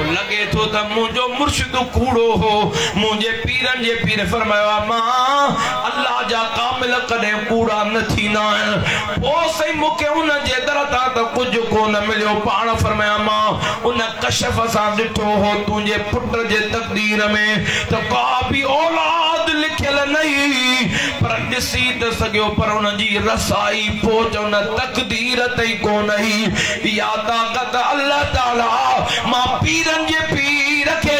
लगे तो त मुझो मुर्शिद कूड़ो हो मुझे पीरन जे पीर फरमाया मां अल्लाह जा कामिल कदे कूड़ा न थीना ओ सही मुके उन जे दरता त कुछ को न मिलियो पाण फरमाया मां उन कशफ सा दिठो हो तुझे पुत्र जे तकदीर में तो का भी औलाद लिखल नहीं पर दिसी त सगयो पर उन जी रसाई पहुंच उन तकदीर तई को नहीं या ताकत अल्लाह ताला मां पीरन जे पीर के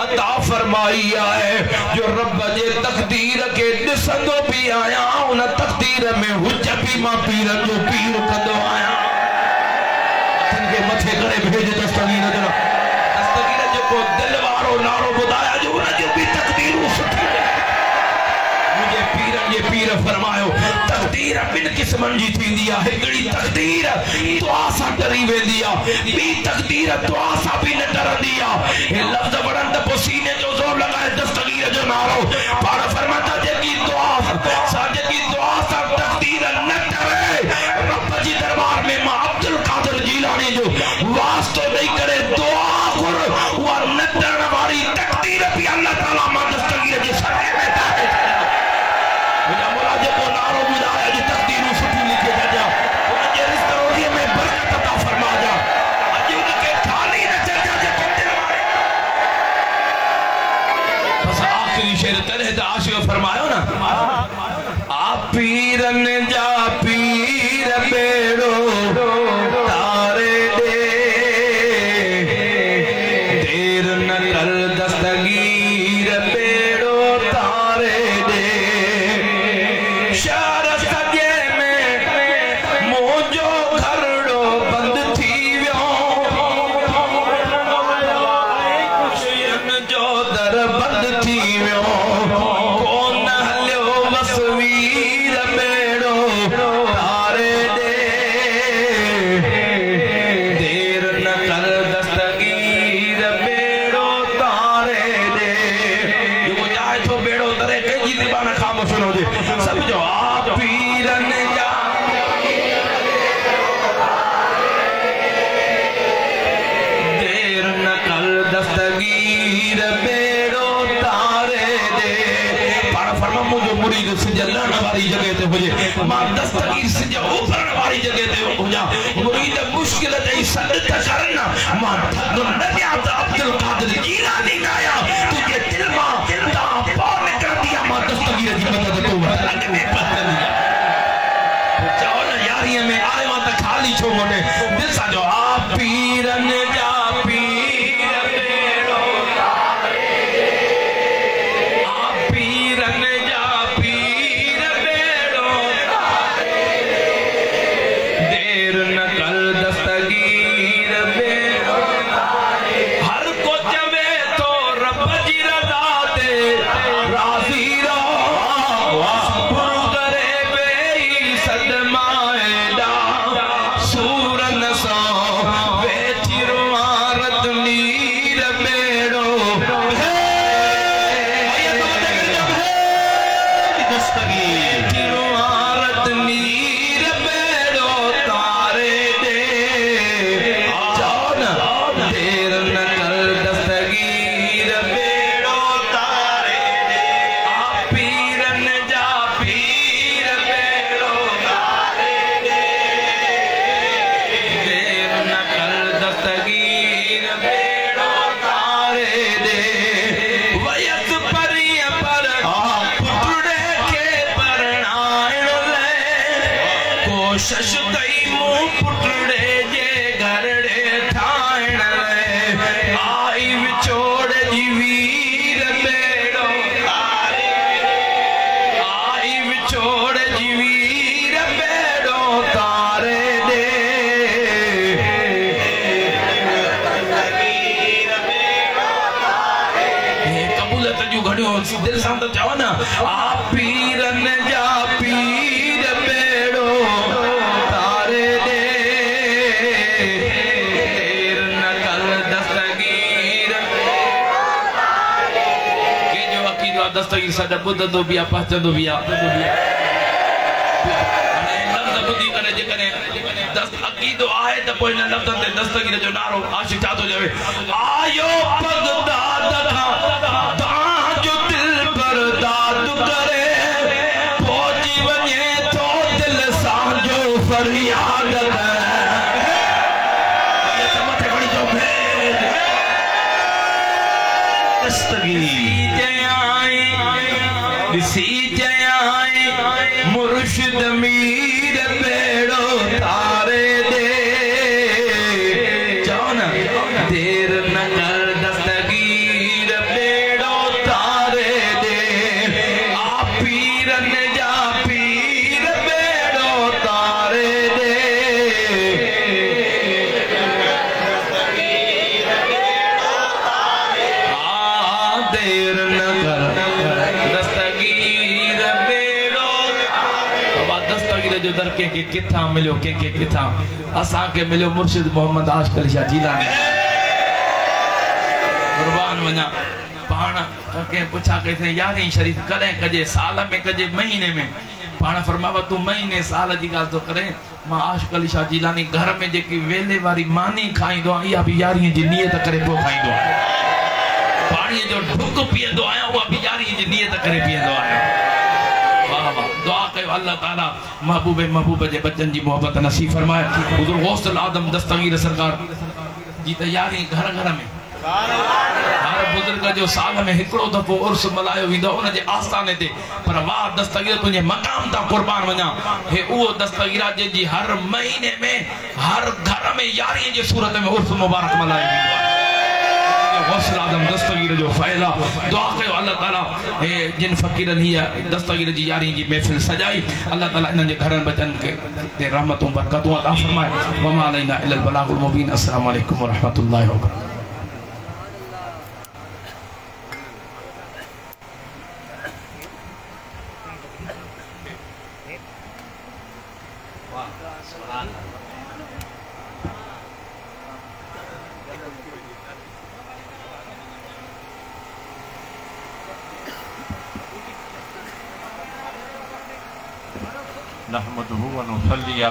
अता फरमाई है जो रब जे तकदीर के दिसंदो भी आया उन तकदीर में हुज भी मां पीरन जो पीर कंदो आया के मथे करे भेज दस्तगीर जो को दिल वारो नारो बुधाया जो उन जो भी तकदीर सुठी मुझे पीरन जे पीर फरमायो तकदीर बिन किस्मन जी थींदी आहे हिकड़ी तकदीर दुआ सा डरी वेंदी आहे बी तकदीर दुआ सा भी न डरंदी आहे ए लफ्ज वड़न त पसीने जो जोर लगाए दस्तगीर जो नारो पाण फरमाता जेकी दुआ सा तकदीर न डरे रब जी दरबार में मां अब्दुल कादिर जीलानी जो वास्तो नहीं करे दुआ कर वो न डरण वाली तकदीर भी अल्लाह ताला मां दस्तगीर जे सने में दाखिल मुझे मुराद को नारो बुलाया जो तकदीर सुठी लिखे जा उनके रिश्ते रोज़ी में बरकत अता फरमा जा आज उनके थाली न चल जा जे दिल मारे बस आखिरी शेर तने द आशिक फरमायो ना आप पीरन जा पीर बेड़ो तारे दे देर न कर दस्तगीर बेड़ो तारे दे शहर सजे में मोजो घरड़ो बंद थी वियो जो दर बंद थी वियो कोन हलियो वसवीर बेड़ो तारे दे देर न कर दस्तगीर बेड़ो तारे दे जो चाहे तो बेड़ो तरे कई दीवाना खामोश हो जे सब जो आप पीरन जा देर न कर दस्तगीर बेड़ो तारे दे पाण फरमा मुझो मुरीद सिज लहण वाली जगह ते हुजे मां दस्तगीर सिज ऊपरण वाली जगह ते हुजा मुरीद मुश्किल दई सद त करना मां थक न दिया त अब्दुल कादिर जीलानी गाया तुझे दिल मां ता पार कर दिया मां दस्तगीर जी मदद तो लग में बदल जाओ ना यारी में आए मां त खाली छो मोने दिल सा जो आप पीरन जा पीर बेड़ो आप पीरन जा पीर बेड़ो देर न कर दस्तगीर बेड़ो हर को चवे तो रब जी सहूलत जो घणियो दिल सां त चव न आ पीरन जा पीर बेड़ो तारे दे देर न कर दस्तगीर के जो अकीदो दस्तगीर साडा बुधंदो बिया पहचंदो बिया बुद्धि करे जेकने दस्त अकीदो आए त कोई न लफ्ज़ ते दस्तगीर जो नारो आशिक छा तो जावे आयो बगदाद था ताजो दिल पर दाद करे पहुंची वने तो दिल सांजो फरियाद करे ये समझे बड़ी जो भेद दस्तगीर दिसी जयाई मुर्शिद मीर बेड़ो तारे दे जाओ ना देर न कर दस्तगीर बेड़ो तारे दे आ पीरन जा पीर बेड़ो तारे दे आ देर न कर दस्तगीर बेड़ो दस्तगीर जो दर के किथा मिलो के किथा असा के मिलो मुर्शिद मोहम्मद आशिक अली शाह जीलानी कुर्बान वना पाण के पूछा कैसे यारी शरीफ कदे कजे साल में कजे महीने में पाण फरमावा तू महीने साल जी गाल तो करे मां आशिक अली शाह जीलानी घर में जेकी वेले वारी मानी खाइदो या भी यारी जी नियत करे पो खाइदो पानी जो ढुक पियदो आया वो भी यारी जी नियत करे पियदो आया दुआ कयो अल्लाह ताला महबूब जे बच्चन जी मोहब्बत नसीब फरमाए हुजूर गौसुल आदम दस्तगीर सरकार जी तैयारी घर घर में हर बुजुर्ग जो साल में हिकड़ो दफो उर्स मलायो विंदो उन जे आस्थाने ते पर वाह दस्तगीर तुझे मकाम ता कुर्बान वना हे वो दस्तगीर जे जी हर महीने में हर घर में यारी जे सूरत में उर्स मुबारक मलायो विंदो गौसुल आदम दस्तगीर जो फैला दुआ कयो अल्लाह ताला ए जिन फकीरन ही दस्तगीर जी यारी जी महफिल सजाई अल्लाह ताला इन जे घरन बचन के ते रहमतों बरकतों अता फरमाए वमा अलैना इल्लल बलागुल मुबीन अस्सलामु अलैकुम व रहमतुल्लाहि व बरकातहू नहमदुहु व नुसल्ली